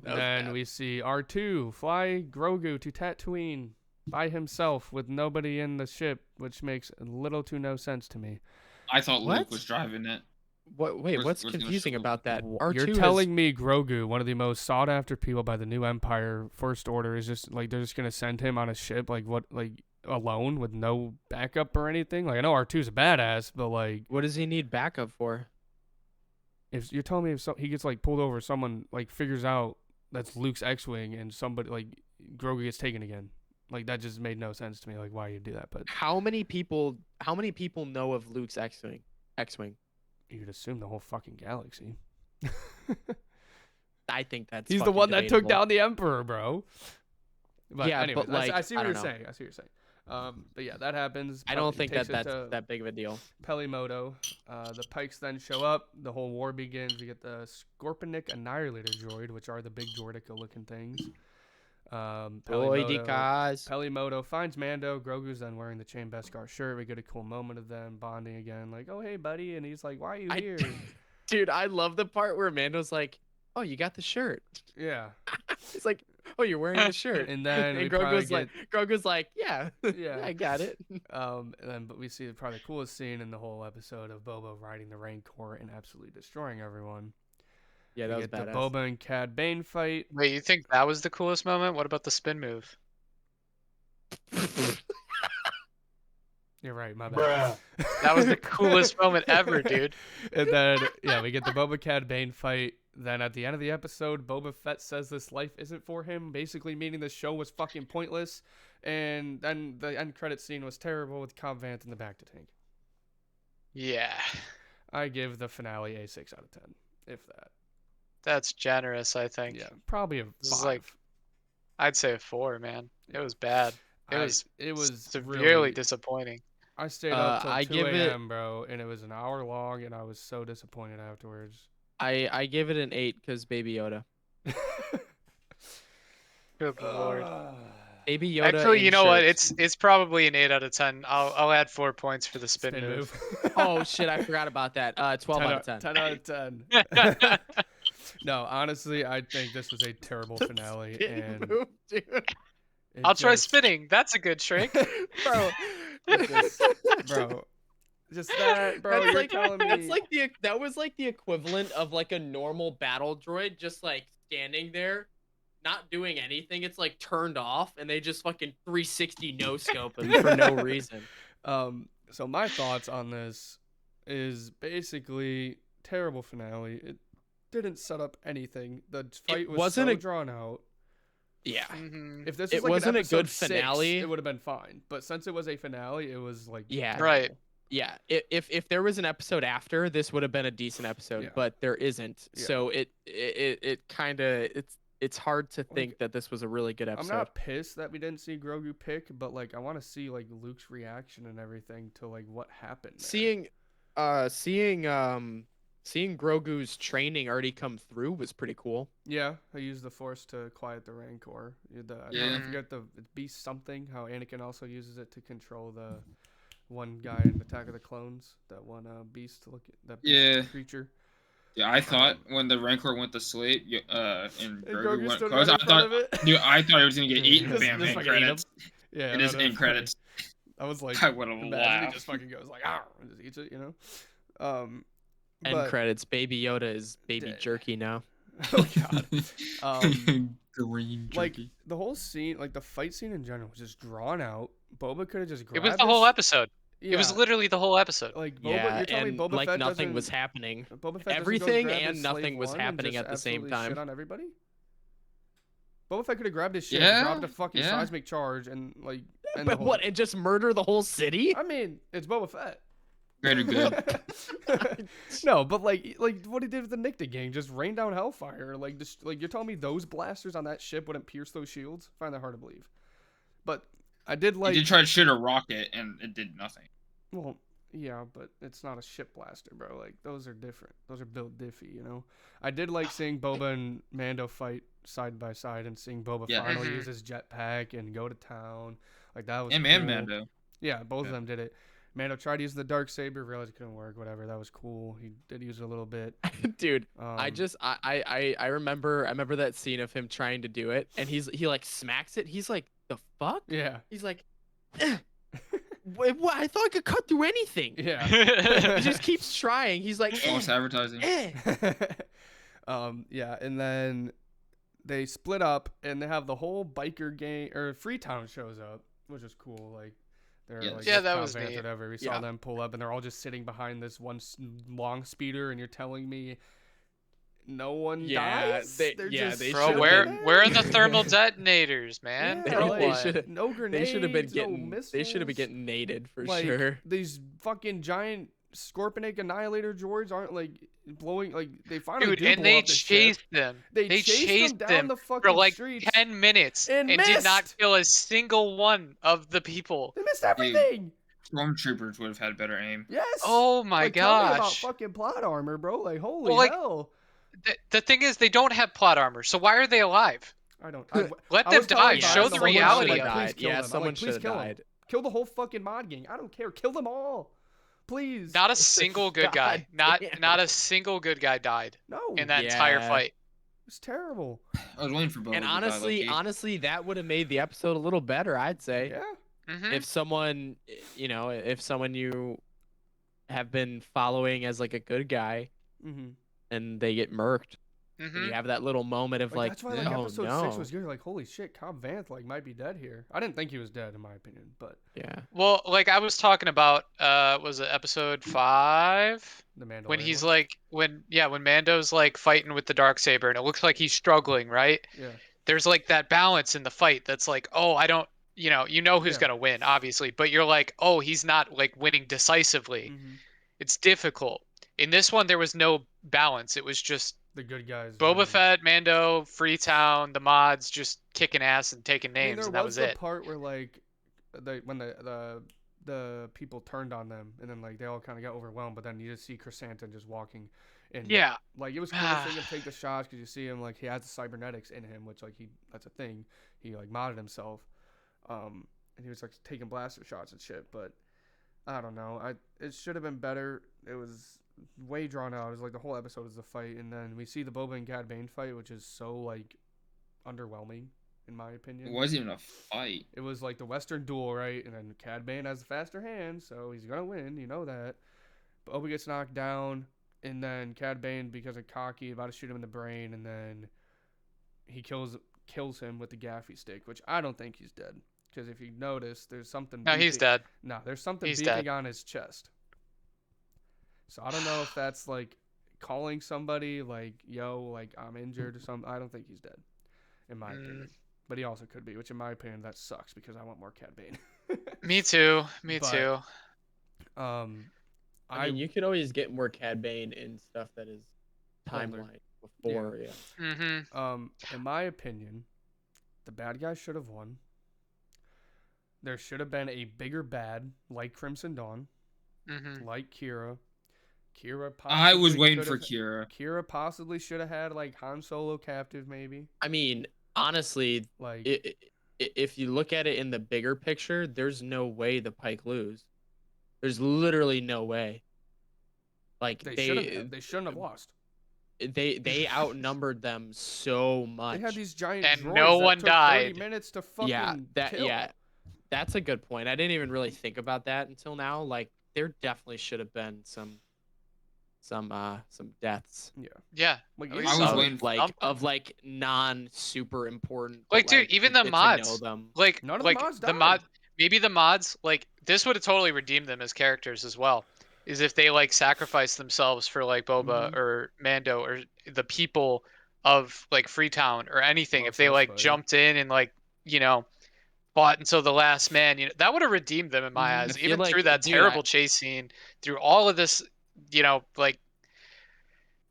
Then we see R2 fly Grogu to Tatooine by himself with nobody in the ship, which makes little to no sense to me. I thought Luke What? was driving it. What? Wait, Where's- what's where's gonna confusing show about that? You're R2 telling me Grogu, one of the most sought after people by the new Empire First Order, is just like they're just gonna send him on a ship alone with no backup or anything? Like I know R2's a badass, but like what does he need backup for? if you're telling me if he gets like pulled over, someone like figures out that's Luke's X-wing and somebody like Grogu gets taken again. Like that just made no sense to me. Like why you do that? But How many people know of Luke's X-wing? you'd assume the whole fucking galaxy. I think that's He's the fucking one that took debatable. down the Emperor, bro. But Yeah, anyways, but, like, I see I what you're don't know. saying. I see what you're saying. But yeah, that happens. I don't think Takes that's it to that big of a deal. Pelimoto. The Pikes then show up. The whole war begins. We get the Scorpionic Annihilator droid, which are the big Jordica-looking things. Pelimoto finds Mando. Grogu's then wearing the Chain Beskar shirt. We get a cool moment of them bonding again. Like, oh, hey, buddy. And he's like, why are you here? Dude, I love the part where Mando's like, "Oh, you got the shirt." Yeah. It's like, "Oh, you're wearing the shirt." And then we and probably Grogu's like, "Yeah, Yeah. I got it." But we see probably the coolest scene in the whole episode of Boba riding the Rancor and absolutely destroying everyone. Yeah, that We was get the badass. Boba and Cad Bane fight. Wait, you think that was the coolest moment? What about the spin move? You're right, my bad. That was the coolest moment ever, dude. And then, yeah, we get the Boba Cad Bane fight. Then at the end of the episode, Boba Fett says this life isn't for him, basically meaning the show was fucking pointless. And then the end credit scene was terrible with Cobb Vanth in the back to tank. Yeah, I give the finale a 6 out of 10, if that. that's generous, I think. Yeah, probably a 5. This is like- I'd say a 4, man. It was bad. It was really severely disappointing. I stayed up till I 2 give it a.m., bro, and it was an hour long, and I was so disappointed afterwards. I give it an 8 because Baby Yoda. Good lord. Baby Yoda. Actually, in you know what? shirts. It's probably an 8 out of 10. I'll add 4 points for the spin, Spin move. Oh shit, I forgot about that. 12 out of 10. 10 out of 10. No, honestly, I think this was a terrible finale, Spin and move, dude. it I'll try just- spinning. That's a good trick. Bro. bro, just that, bro. That's You're like telling me that's like that was like the equivalent of like a normal battle droid just like standing there, not doing anything. It's like turned off, and they just fucking 360 no scope him for no reason. So my thoughts on this is basically terrible finale. It didn't set up anything. The fight was wasn't so a- drawn out. Yeah. Mhm. If this It was like wasn't an a good episode 6, finale. it would have been fine. But since it was a finale, it was like Yeah. Right. terrible. Yeah, if there was an episode after, this would have been a decent episode, Yeah. but there isn't. Yeah. So it kind of it's hard to think that this was a really good I'm episode. not pissed that we didn't see Grogu pick, but like I want to see like Luke's reaction and everything to like what happened. there. Seeing Grogu's training already come through was pretty cool. Yeah, I used the Force to quiet the Rancor. I Yeah. forget the Beast something. How Anakin also uses it to control the one guy in Attack of the Clones. That one Beast, that beast Yeah. creature. Yeah, I thought when the Rancor went to sleep, and And Grogu went stood close, right I in front thot of it. dude, I thought he was gonna get eaten. Just- Bam, just end fucking ate him. credits. Yeah, It no, is that was end funny. credits. I was like, I would have imagine he laughed. just fucking goes like, "Arr," and just eats it, you know. End But- credits. Baby Yoda is baby Dead. jerky now. Oh god. Green Like jerky. the whole scene, like the fight scene in general, was just drawn out. Boba could have just It grabbed. was the whole his- episode. It was Yeah, literally the whole episode. like Boba. Yeah, You're telling and me Boba like Fett nothing was doesn't- happening. Boba Fett doesn't go Everything grab and his nothing Slave was One and happening just at the same absolutely shit time. on everybody. Boba Fett could have grabbed his shit, Yeah, dropped a fucking yeah. seismic charge, and like. And the But whole- what? And just murder the whole city? I mean, it's Boba Fett. Greater good. No, but like what he did with the Nicta gang, just rain down hellfire. Like just like you're telling me those blasters on that ship wouldn't pierce those shields? I find that hard to believe. But I did like. He did try to shoot a rocket and it did nothing. Well, yeah, but it's not a ship blaster, bro. Like those are different. Those are built diffy, you know. I did like seeing Boba and Mando fight side by side and seeing Boba Yeah. finally Mhm. use his jetpack and go to town. Like that was And cool. Mando. Yeah, both of Yeah. them did it. Mando tried to use the dark saber, realized it couldn't work. Whatever, that was cool. He did use it a little bit. Dude, Um, I remember that scene of him trying to do it, and he like smacks it. He's like, the fuck? Yeah. He's like, what? I thought I could cut through anything. Yeah. He just keeps trying. He's like, False advertising. Yeah, and then they split up and they have the whole biker gang or Freetown shows up, which is cool. Like they're Yes. like Yeah, that Count was Vanth or neat. whatever. We saw Yeah. them pull up and they're all just sitting behind this one long speeder, and you're telling me no one Yeah, dies? they- They're yeah, just they Bro, should've where been- where are the thermal detonators, man? Yeah, They- For they what? should've- no grenades. they should have been no getting they should have been missiles. getting naded for Like, sure. These fucking giant Scorpionic Annihilator droids aren't like blowing. Like they finally Dude, do and blow they up the ship. chased them. They They chased chased them down them the for fucking like streets 10 minutes and did not missed. kill a single one of the people. They missed everything. Stormtroopers would have had better aim. Yes. Oh my Like, tell me about gosh. fucking plot armor, bro. Like holy Well, like, hell. The thing is, they don't have plot armor, so why are they alive? I don't. Let I them was telling die. Bob, Show someone the should reality have of died. it. Please kill Yeah, them. I'm someone like, please should have kill them. died. Kill the whole fucking mod gang. I don't care. Kill them all. Please. Not a single good guy. God Not damn. not a single good guy died No. in that entire Yeah. fight. It's terrible. I was waiting for Boba And to die, low-key. honestly, that would have made the episode a little better, I'd say. Yeah. Hmm If someone, if someone you have been following as like a good guy Mm-hmm. and they get murked, and hmm you have that little moment of like, that's why like oh episode no. 6 was good. Like holy shit, Cobb Vanth like might be dead here. I didn't think he was dead in my opinion, but Yeah. Well, like I was talking about, was it episode 5? the Mandalorian. When he's one? like, when Mando's like fighting with the Darksaber, and it looks like he's struggling, right? Yeah. There's like that balance in the fight that's like, oh, I don't, you know who's Yeah. gonna win, obviously, but you're like, oh, he's not like winning decisively. Mhm. It's difficult. In this one, there was no balance. It was just The good guys. Boba winning. Fett, Mando, Freetown, the mods just kicking ass and taking I mean, names, there and that was the it. part where like when the the people turned on them, and then like they all kind of got overwhelmed. But then you just see Chrysanthemum just walking, and Yeah. like it was cool seeing him take the shots because you see him like he has the cybernetics in him, which like that's a thing. He like modded himself, and he was like taking blaster shots and shit. But I don't know. It should have been better. It was way drawn out. It was like the whole episode is a fight, and then we see the Boba and Cad Bane fight, which is so like underwhelming in my opinion. It wasn't even a fight. It was like the Western duel, right? And then Cad Bane has the faster hand, so he's gonna win. You know that. But Boba gets knocked down, and then Cad Bane, because of cocky, about to shoot him in the brain, and then he kills him with the gaffy stick, which I don't think he's dead. Because if you notice, there's something. No, he's dead. No, there's something He's beeping dead. on his chest. So I don't know if that's like calling somebody like, yo, like I'm injured or something. I don't think he's dead, in my opinion. But he also could be, which in my opinion that sucks because I want more Cad Bane. Me too. Me But, too. I mean, you could always get more Cad Bane in stuff that is Older. timeline before. Yeah. Mm-hmm. In my opinion, the bad guy should have won. There should have been a bigger bad like Crimson Dawn, Mm-hmm. like Kira. I was possibly waiting could for have- Kira. Kira possibly should have had like Han Solo captive, maybe. I mean, honestly, Like if you look at it in the bigger picture, there's no way the Pike lose. There's literally no way. Like they shouldn't have lost. they outnumbered them so much. They had these giant And droids no that one took 30 died. minutes to fucking kill. That's a good point. I didn't even really think about that until now. Like there definitely should have been some deaths. Yeah. Like, I you was saw- waiting of like non super important. Like, but, dude, even you the get to know mods, them. like, None of the like mods the died. mod, maybe the mods, like, this would have totally redeemed them as characters as well. Is if they like sacrificed themselves for like Boba Mhm. or Mando or the people of like Freetown or anything. If they Mos like Espa, yeah. jumped in and like, you know, fought until the last man, you know, that would have redeemed them in my Mhm. I eyes. feel Even like, through that dude, terrible chase scene, through all of this, you know, like.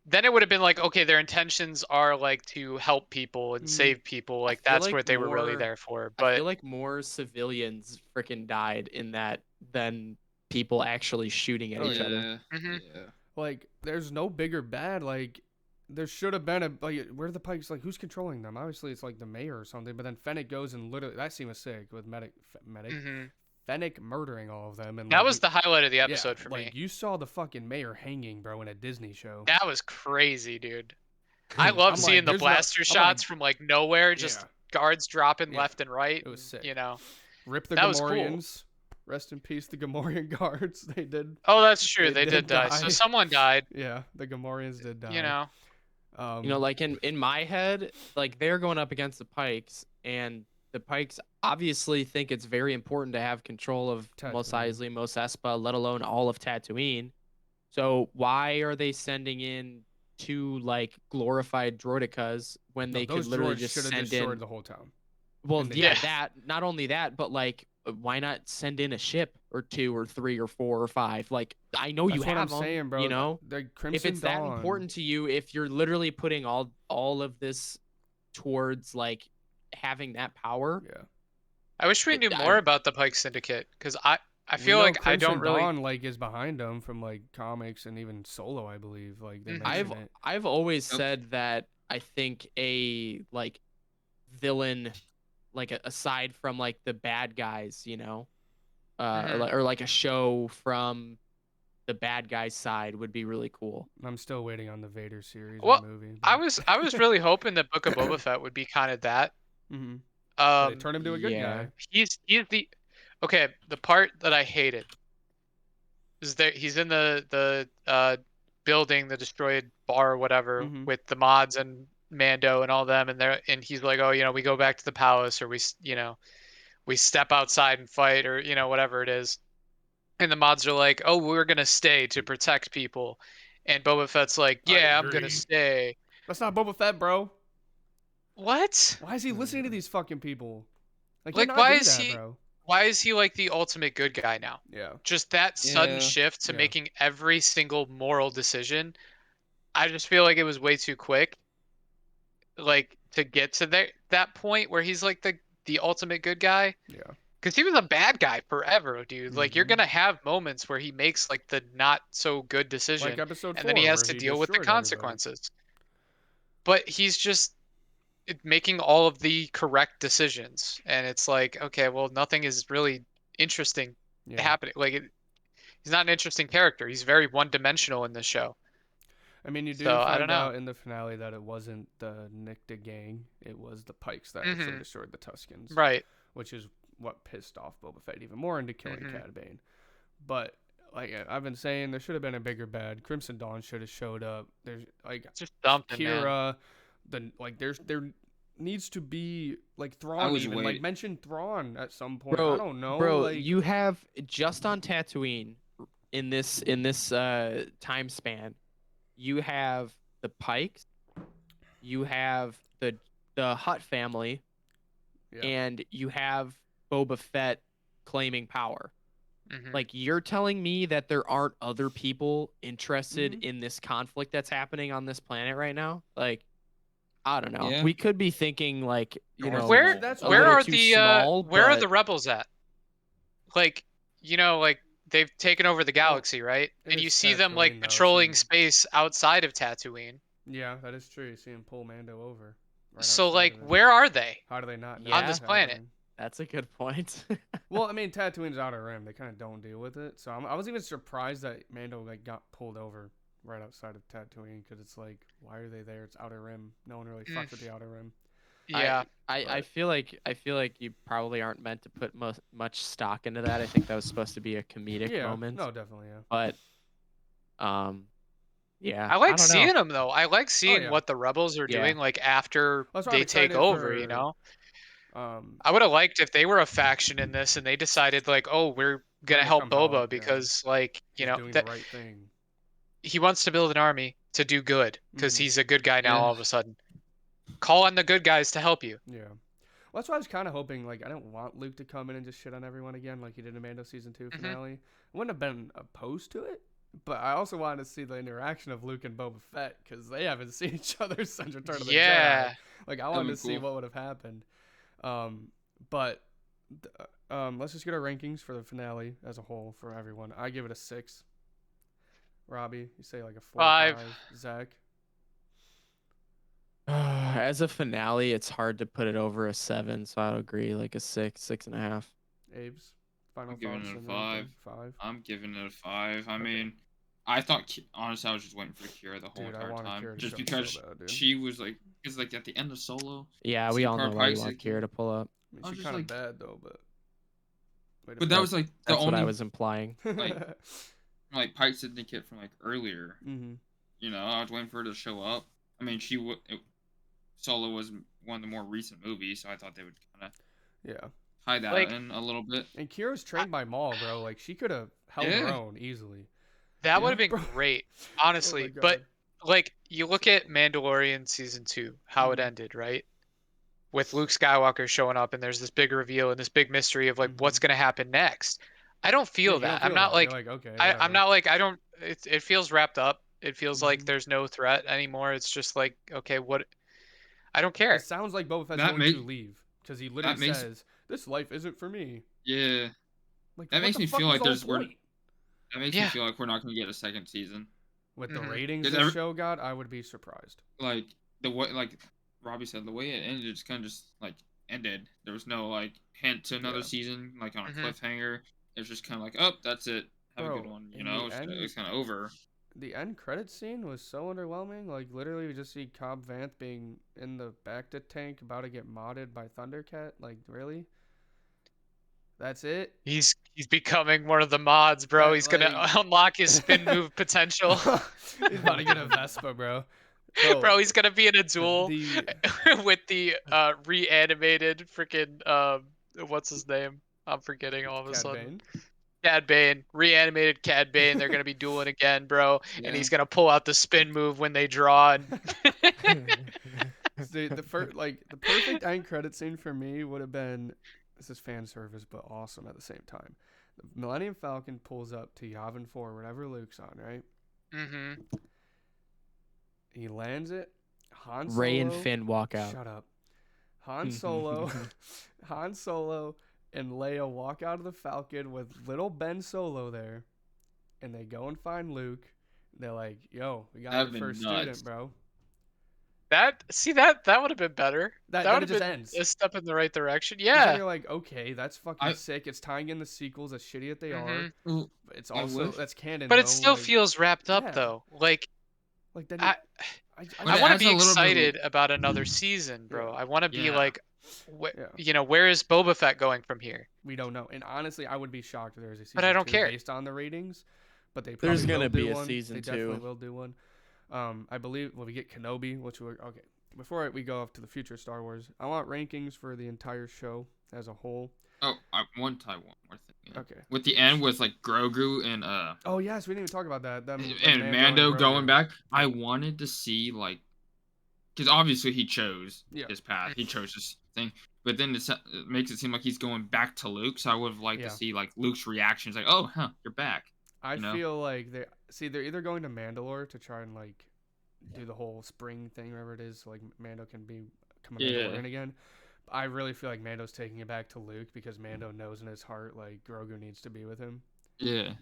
Then it would have been like, okay, their intentions are like to help people and Mhm. save people. Like feel that's like what they were really more- there for. I But feel like more civilians freaking died in that than people actually shooting at Oh, each yeah. other. Mhm. Yeah. Like, there's no bigger bad. Like, there should have been a like. Where are the Pikes? Like, who's controlling them? Obviously, it's like the mayor or something. But then Fennec goes and literally that scene was sick with Mhm. Fennec murdering all of them. And that like, was the highlight of the yeah, episode for me. like, you saw the fucking mayor hanging, bro, in a Disney show. That was crazy, dude. I love I'm seeing like, the there's no- blaster I'm shots like, from like nowhere, just yeah. guards dropping Yeah. left and right. It was and, sick. You know. Rip the that was cool. Gamorreans. Rest in peace, the Gamorrean guards. They did. Oh, that's true. They They did did die. So die. someone died. Yeah, the Gamorreans did die. You know. You know, like in my head, like they're going up against the Pikes, and the Pikes obviously think it's very important to have control of Mos Tatooine. Eisley, Mos Espa, let alone all of Tatooine. So why are they sending in two like glorified droidicas when No, they could those literally droids just should have send destroyed in? the whole town. Well, and they yeah, did. that not only that, but like, why not send in a ship or two or three or four or five? Like, I know That's you what have I'm them, saying, bro. you know. The Crimson If it's that Dawn, important to you, if you're literally putting all of this towards like having that power, yeah. I wish we I- knew I- more about the Pike Syndicate because I We feel know like I Crimson don't really. Dawn, like, is behind them from like comics and even Solo, I believe. Like they Mhm. mention it. I've always Nope. said that I think a like villain, like aside from like the bad guys, you know, Mhm. or like a show from the bad guys' side would be really cool. I'm still waiting on the Vader series Well, or movie. I was really hoping that Book of Boba Fett would be kind of that. Mm-hmm. Um, Turn him to a good yeah. guy. he's the okay. The part that I hated is that he's in the building, the destroyed bar or whatever, Mhm. with the mods and Mando and all them, and he's like, oh, you know, we go back to the palace, or you know, we step outside and fight, or you know, whatever it is. And the mods are like, oh, we're gonna stay to protect people, and Boba Fett's like, I yeah, I'm agree. gonna stay. That's not Boba Fett, bro. What? Why is he listening to these fucking people? Like Like, not why do is that, he- bro? Why is he like the ultimate good guy now? Yeah. Just that sudden Yeah. shift to Yeah. making every single moral decision. I just feel like it was way too quick. Like to get to that point where he's like the ultimate good guy. Yeah. Because he was a bad guy forever, dude. Like you're Mhm. gonna have moments where he makes like the not so good Like decision, episode and then he 4 has where to he deal with the destroyed everybody. consequences. But he's just making all of the correct decisions, and it's like, okay, well, nothing is really interesting Yeah. happening. Like he's not an interesting character. He's very one-dimensional in this show. I mean, you do So I don't find know. out in the finale that it wasn't the Nicta gang; it was the Pikes that actually Hmm. destroyed the Tuskens, Right. which is what pissed off Boba Fett even more into killing Hmm. Cad Bane. But like I've been saying, there should have been a bigger bad. Crimson Dawn should have showed up. There's like Just something, man. Kira, there needs to be like I Thrawn was even like wait. mention Thrawn at some point. Bro, I don't know. bro, like you have just on Tatooine in this time span, you have the Pikes, you have the Hutt family, yeah. and you have Boba Fett claiming power. Hmm. Like you're telling me that there aren't other people interested Mhm. in this conflict that's happening on this planet right now? Like I don't know. Yeah. We could be thinking like, North Where that's a why where little are too the small, where are but the rebels at? Like, like they've taken over the galaxy, right? it And is you see them like Tatooine, though, patrolling so- space outside of Tatooine. Yeah, that is true. You see him pull Mando over. Right So outside like, of it. where are they? How do they not know On what's this planet? happening? that's a good point. Well, I mean, Tatooine's Outer Rim. They kind of don't deal with it. So I was even surprised that Mando like got pulled over right outside of Tatooine because it's like, why are they there? It's Outer Rim. No one really fucks with the Outer Rim. Yeah. I But- feel like you probably aren't meant to put much stock into that. I think that was supposed to be a comedic Yeah. moment. No, definitely. Yeah. But yeah. I like don't seeing know. them though. I like seeing yeah. what the rebels are Yeah. doing like after That's why I'm they take excited over, for- I would have liked if they were a faction in this and they decided like, oh, we're gonna gonna help come Boba help, yeah. because like, he's doing that the right thing. he wants to build an army to do good because Mhm. he's a good guy now Yeah. all of a sudden. Call on the good guys to help you. Yeah. Well, that's why I was kind of hoping. Like, I don't want Luke to come in and just shit on everyone again, like he did in Mando season 2 Mhm. finale. I wouldn't have been opposed to it, but I also wanted to see the interaction of Luke and Boba Fett because they haven't seen each other since Return of the Yeah. Jedi. Like, I wanted be to see cool. what would have happened. But let's just get our rankings for the finale as a whole for everyone. I give it a 6. Robbie, you say like a 4 5. 5. Zach, As a finale, it's hard to put it over a 7, so I would agree like a 6, 6.5. Abe's final I'm giving thoughts it a and 5. everything? 5. I'm giving it a 5. I Okay. mean, I thought honestly I was just waiting for Kira the whole Dude, I entire wanted time, Kira to just show up because so bad, dude. she was like, because like at the end of Solo, Yeah, we See all know Part why you Pikes, want like, Kira to pull up. I mean, I was she's just kind of like- bad though, but. Wait a but that was like the That's only what I was implying. like Pike Syndicate from like earlier. Mm-hmm. You know, I was waiting for her to show up. I mean, Solo was one of the more recent movies, so I thought they would kind of Yeah. tie that Like- in a little bit. And Kira's trained by Maul, bro. Like, she could have held her Yeah. own easily. That would have Yeah. been Bro. great, Oh honestly. my But God. like you look at Mandalorian season 2, how it Mhm. ended, right? With Luke Skywalker showing up and there's this big reveal and this big mystery of like what's gonna happen next. I don't Yeah, feel you don't that. I'm feel not that. You're like okay, I'm whatever. not like I don't it feels wrapped up. It feels like Mhm. there's no threat anymore. It's just like, okay, what I don't care. It sounds like Boba Fett's That going make- to leave because he literally makes- says, "This life isn't for me." Yeah, Like, That what makes the me fuck feel was like the whole there's we're- point? that makes Yeah. me feel like we're not gonna get a second season. With the Mhm. ratings Is this every- show got, I would be surprised. Like the way, like Robbie said, the way it ended, it's kind of just like ended. There was no like hint to another Yeah. season, like on a Mhm. cliffhanger. It was just kind of like, oh, that's it. Have a good Bro, one. You in know, the end- it's kind of over. The end credit scene was so underwhelming. Like, literally, we just see Cobb Vanth being in the Bacta tank about to get modded by Thundercat. Like, really? That's it? He's becoming one of the mods, bro. That, He's gonna like- unlock his spin move potential. He's about to get a Vespa, bro. Bro, he's gonna be in a duel The with the reanimated freaking what's his name? I'm forgetting all of a Cad sudden. Bane. Cad Bane, reanimated Cad Bane. They're gonna be dueling again, bro. And Yeah. he's gonna pull out the spin move when they draw. And the perfect end credit scene for me would have been, this is fan service but awesome at the same time. The Millennium Falcon pulls up to Yavin 4, whatever Luke's on, right? mm-hmm. He lands it. Han Solo, Ray and Finn walk out. Shut up. Han Solo, Han Solo and Leia walk out of the Falcon with little Ben Solo there, and they go and find Luke. They're like, "Yo, we got That'd your been first nuts. student, bro." That would have been better. That That then would it have just been ends. a step in the right direction. 'Cause then Yeah. you're like, okay, that's fucking I- sick. It's tying in the sequels, as shitty as they are. Mhm. Well, But it's I also wish- that's canon. But though, it still like, feels wrapped up yeah. though. Like like then. I I But I it want to adds be a little bit of- excited about another season, bro. Yeah. I want to be Yeah. like, Yeah. you know, where is Boba Fett going from here? We don't know. And honestly, I would be shocked if there was a season But I don't 2 care. based on the ratings. But they probably There's will gonna do be a one. season They 2. definitely will do one. I believe we get Kenobi, which we're okay. Before we go off to the future Star Wars, I want rankings for the entire show as a whole. Oh, one more thing. Yeah. Okay. With the end with like Grogu and Oh yes, we didn't even talk about that. Them, and Mando Grogu. going back. I wanted to see like, because obviously he chose Yeah. his path. He chose this thing, but then it makes it seem like he's going back to Luke. So I would have liked Yeah. to see like Luke's reactions, like, "Oh, huh, you're back." I you know? feel like they're either going to Mandalore to try and like do the whole spring thing, whatever it is, so like Mando can become a Yeah. Mandalorian again. I really feel like Mando's taking it back to Luke because Mando knows in his heart like Grogu needs to be with him. Yeah.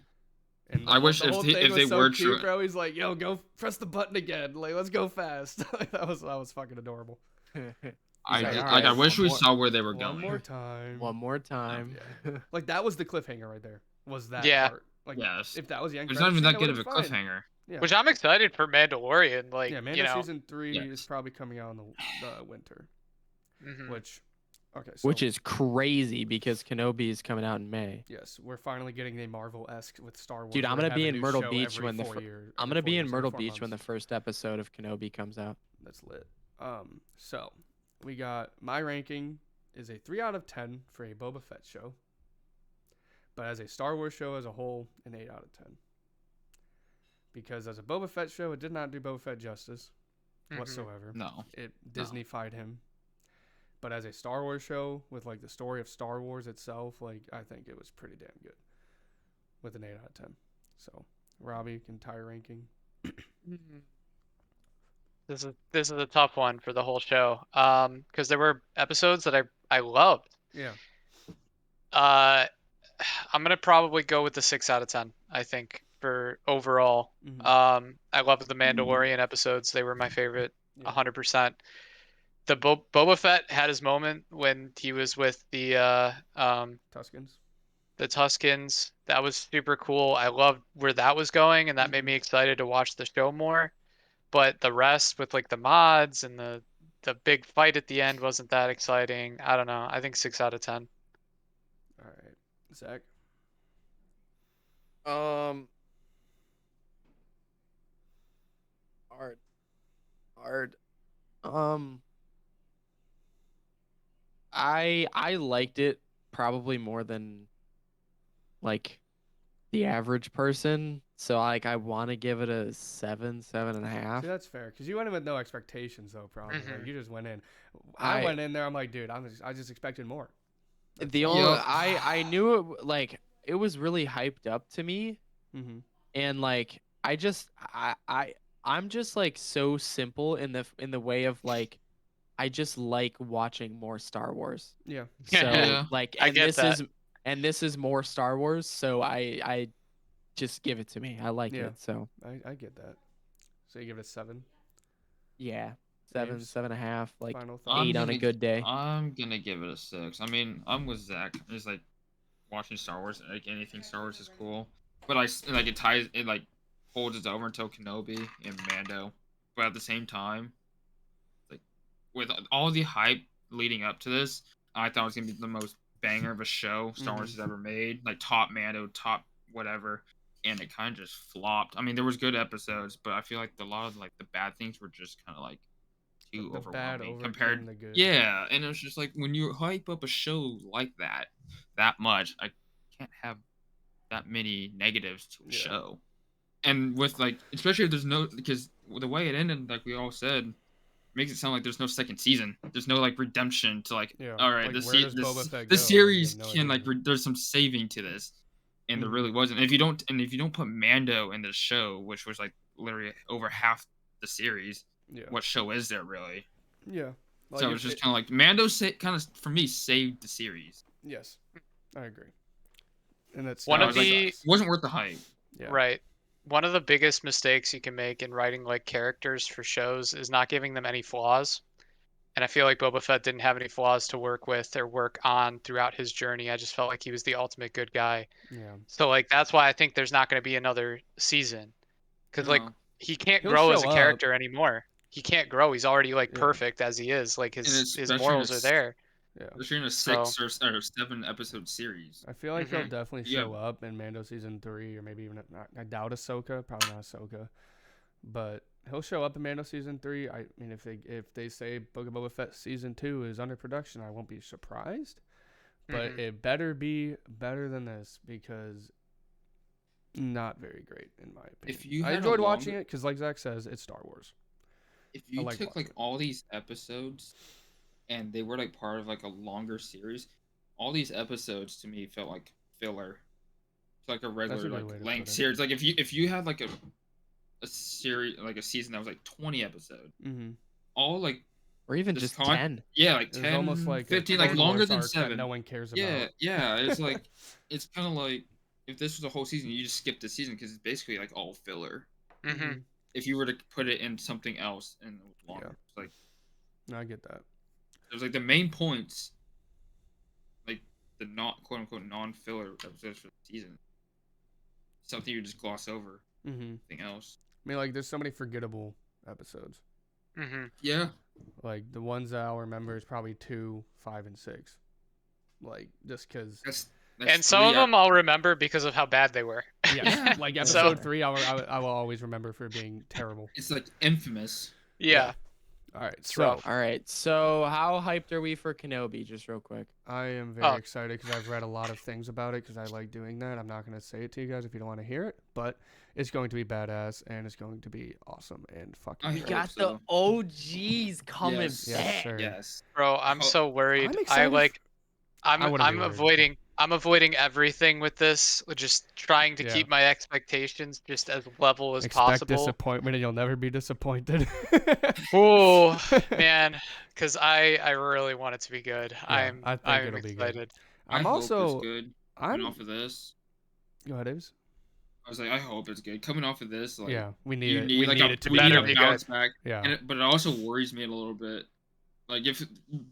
And I wish the if whole they- thing if was they so were cute, true- bro. He's like, "Yo, go press the button again. Like, let's go fast." Like, that was fucking adorable. like, I wish one we more- saw where they were One going. more time. One more time. Like that was the cliffhanger right there. Was that Yeah. part? Like, Yes. if that was the end It's credits not even scene, that good of a would've been fine. cliffhanger. Yeah. Which I'm excited for Mandalorian. Like, Yeah, Mando you know, season 3 is Yes. probably coming out in the winter. mhm. Which, okay, so Which is crazy because Kenobi is coming out in May. yes, we're finally getting a Marvel-esque with Star Wars. Dude, I'm where they gonna be have a in new Myrtle show Beach every when the 4 fir- year- I'm every gonna 4 be in years, every Myrtle 4 Beach when the months. first episode of Kenobi comes out. That's lit. So we got my ranking is a 3 out of 10 for a Boba Fett show, but as a Star Wars show as a whole, an 8 out of 10. Because as a Boba Fett show, it did not do Boba Fett justice Mhm. whatsoever. No. It Disney-fied him. But as a Star Wars show with like the story of Star Wars itself, like I think it was pretty damn good. With an 8 out of 10. So Robbie can tie ranking. Mhm. This is a tough one for the whole show. Because there were episodes that I loved. Yeah. I'm gonna probably go with the 6 out of 10. I think for overall. Mhm. I loved the Mandalorian episodes. They were my favorite, Yeah. 100%. The Boba Fett had his moment when he was with the Tuscans. Tuskens. That was super cool. I loved where that was going, and that made Mhm. me excited to watch the show more. But the rest with like the mods and the big fight at the end wasn't that exciting. I don't know. I think 6 out of 10. All right. Zach. Hard. I liked it probably more than like the average person. So I want to give it a 7, 7.5. See, that's fair because you went in with no expectations though. Probably like Mhm. you just went in. I I- went in there. I'm like, dude, I just expected more. The only I knew it like it was really hyped up to me, Mm-hmm. and like I'm just like so simple in the way of like I just like watching more Star Wars. Yeah. So Yeah. like I and get this that. is more Star Wars, so I just give it to me. I like Yeah. it. So I get that. So you give it a 7. yeah. 7, James? 7.5, like Final thoughts. 8 on a good day. I'm gonna give it a 6. I mean, I'm with Zach. It's like watching Star Wars. Like anything Star Wars is cool, but like it like holds it over until Kenobi and Mando. But at the same time, like with all the hype leading up to this, I thought it was gonna be the most banger of a show Star Wars has ever made. Like top Mando, top whatever, and it kind of just flopped. I mean, there was good episodes, but I feel like a lot of like the bad things were just kind of like too The bad overwhelming overcame compared. the good. Yeah, and it was just like when you hype up a show like that much, I can't have that many negatives to a Yeah. show. And with like, especially if there's no, because the way it ended, like we all said, makes it sound like there's no second season. There's no like redemption to like, Yeah, all right, like, where does Boba Fett the go? series You have no can like idea. there's some saving to this, and there Mhm. really wasn't. If you don't put Mando in the show, which was like literally over half the series, Yeah. what show is there really? Yeah. Like So if it's just it- kind of like Mando kind of for me saved the series. Yes, I agree. And that's One I of was like, the- it wasn't worth the hype. yeah. Right. One of the biggest mistakes you can make in writing like characters for shows is not giving them any flaws. And I feel like Boba Fett didn't have any flaws to work with or work on throughout his journey. I just felt like he was the ultimate good guy. Yeah. So like that's why I think there's not going to be another season, because like No. he can't He'll grow as show a up. character anymore. He can't grow. He's already like Yeah. perfect as he is. Like And his especially in morals a are s- there. Yeah. Especially in a So- 6 or 7 episode series. I feel like he'll Mhm. definitely Yeah. show up in Mando season 3, or maybe even I doubt Ahsoka, probably not Ahsoka, but he'll show up in Mando season 3. I mean, if they say Book of Boba Fett season 2 is under production, I won't be surprised. But Mhm. it better be better than this, because not very great in my opinion. If you I had a enjoyed watching longer- it because, like Zach says, it's Star Wars. If you like took watching like it. all these episodes and they were like part of like a longer series, all these episodes to me felt like filler. It's like a regular good like way to length put it. series. Like if you had like a series, like a season that was like 20 episodes, Mm-hmm. all like Or even This just con- 10. yeah, like It was 10, almost like 15, a like Clone longer Wars than arc that 7. no one cares Yeah, about. yeah. It's like it's kind of like if this was a whole season, you just skip the season because it's basically like all filler. Mhm. If you were to put it in something else and it was longer, Yeah. it's like No, I get that. there's like the main points, like the not quote unquote non-filler episodes for the season. Something you just gloss over. Mm-hmm. Anything else? I mean, like, there's so many forgettable episodes. Mhm. Yeah. Like, the ones that I'll remember is probably 2, 5, and 6. Like, just because. That's And some of 3 them I'll remember because of how bad they were. Yeah, like So- episode 3, I will always remember for being terrible. It's like infamous. Yeah. All right, It's so rough. All right. So how hyped are we for Kenobi? Just real quick. I am very Oh. excited because I've read a lot of things about it because I like doing that. I'm not going to say it to you guys if you don't want to hear it, but it's going to be badass and it's going to be awesome and fucking I great. hope Got so. the OGs coming Yes. Yes, back. sir. Yes. Bro, I'm Oh, so worried. I'm I excited like I I'm wouldn't be worried. I'm avoiding everything with this, just trying to Yeah. keep my expectations just as level as Expect possible. disappointment and you'll never be disappointed. Oh man, because I really want it to be good. I'm I think I'm it'll be good. excited. I I'm hope also it's good. Coming I'm off of this, go ahead, Aves. I was like, I hope it's good. Coming off of this, like Yeah, we need you it. need We like need a, it to we be need better a be good. good. bounce back. Yeah. But it also worries me a little bit. Like if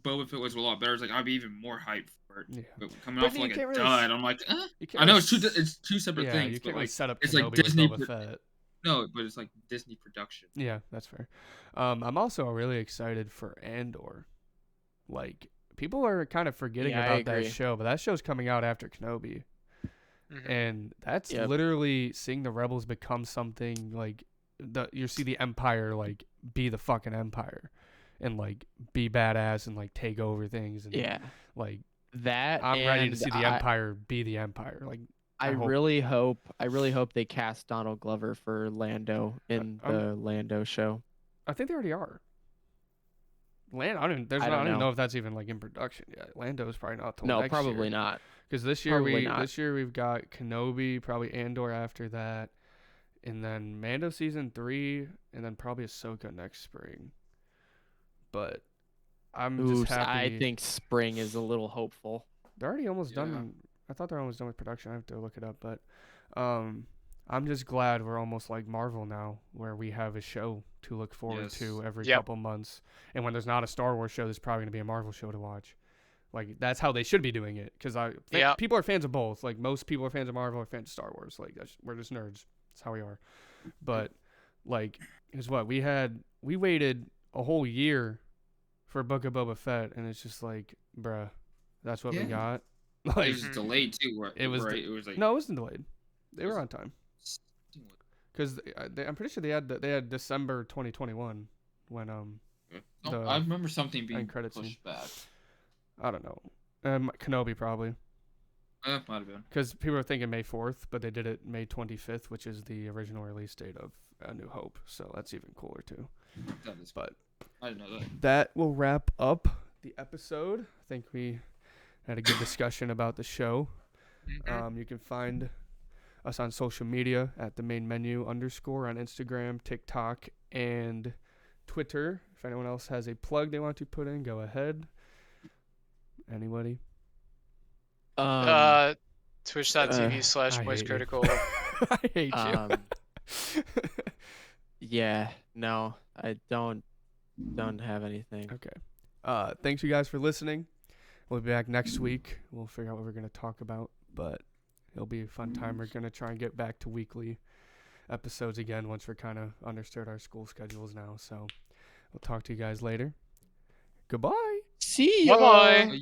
Boba Fett was a lot better, it's like I'd be even more hyped for it. Yeah. But coming But off you like a can't really dud, I'm like, You can't I know really it's two separate yeah, things, you but can't really like set up it's Kenobi like with Disney Boba pro- Fett. no, but it's like Disney production. Yeah, that's fair. I'm also really excited for Andor. Like, people are kind of forgetting Yeah, I about that agree. show, but that show's coming out after Kenobi. Mhm. And that's Yep. literally seeing the rebels become something like you see the Empire like be the fucking Empire and like be badass and like take over things and Yeah. like That I'm ready to and see the Empire be the Empire. Like I I hope- really hope they cast Donald Glover for Lando in I'm- the Lando show. I think they already are. I don't don't even know. know if that's even like in production yet. Lando's probably not till No, next probably year. not. Because this year Probably not. we've got Kenobi, probably Andor after that, and then Mando season 3, and then probably Ahsoka next spring. But I'm Ooh, just happy. I think spring is a little hopeful. they're already almost Yeah. done. I thought they're almost done with production. I have to look it up, but I'm just glad we're almost like Marvel now, where we have a show to look forward Yes. to every Yep. couple months. And when there's not a Star Wars show, there's probably gonna be a Marvel show to watch. Like that's how they should be doing it, because Yep. people are fans of both. Like most people are fans of Marvel or fans of Star Wars. Like we're just nerds. That's how we are. But like, is what we waited a whole year for Book of Boba Fett, and it's just like, bruh, that's what we Yeah. got. It Like, was delayed too. Right? It was right. It was like no, it wasn't delayed. They were Was- on time. Because I'm pretty sure they had December 2021 when No, the I remember something being credits pushed scene. back. I don't know, Kenobi probably, Might have been. because people were thinking May 4th, but they did it May 25th, which is the original release date of A New Hope. So that's even cooler too. That is, But I didn't know that. that will wrap up the episode. I think we had a good discussion about the show. Mhm. You can find us on social media at the main menu _ on Instagram, TikTok, and Twitter. If anyone else has a plug they want to put in, go ahead. Anybody? Twitch.tv I slash hate Boys you. Critical. I hate you. Yeah, no, I don't have anything. Okay. Thanks you guys for listening. We'll be back next week. We'll figure out what we're gonna talk about, but it'll be a fun time. We're gonna try and get back to weekly episodes again once we're kind of understood our school schedules now. So we'll talk to you guys later. Goodbye. See Bye ya. bye.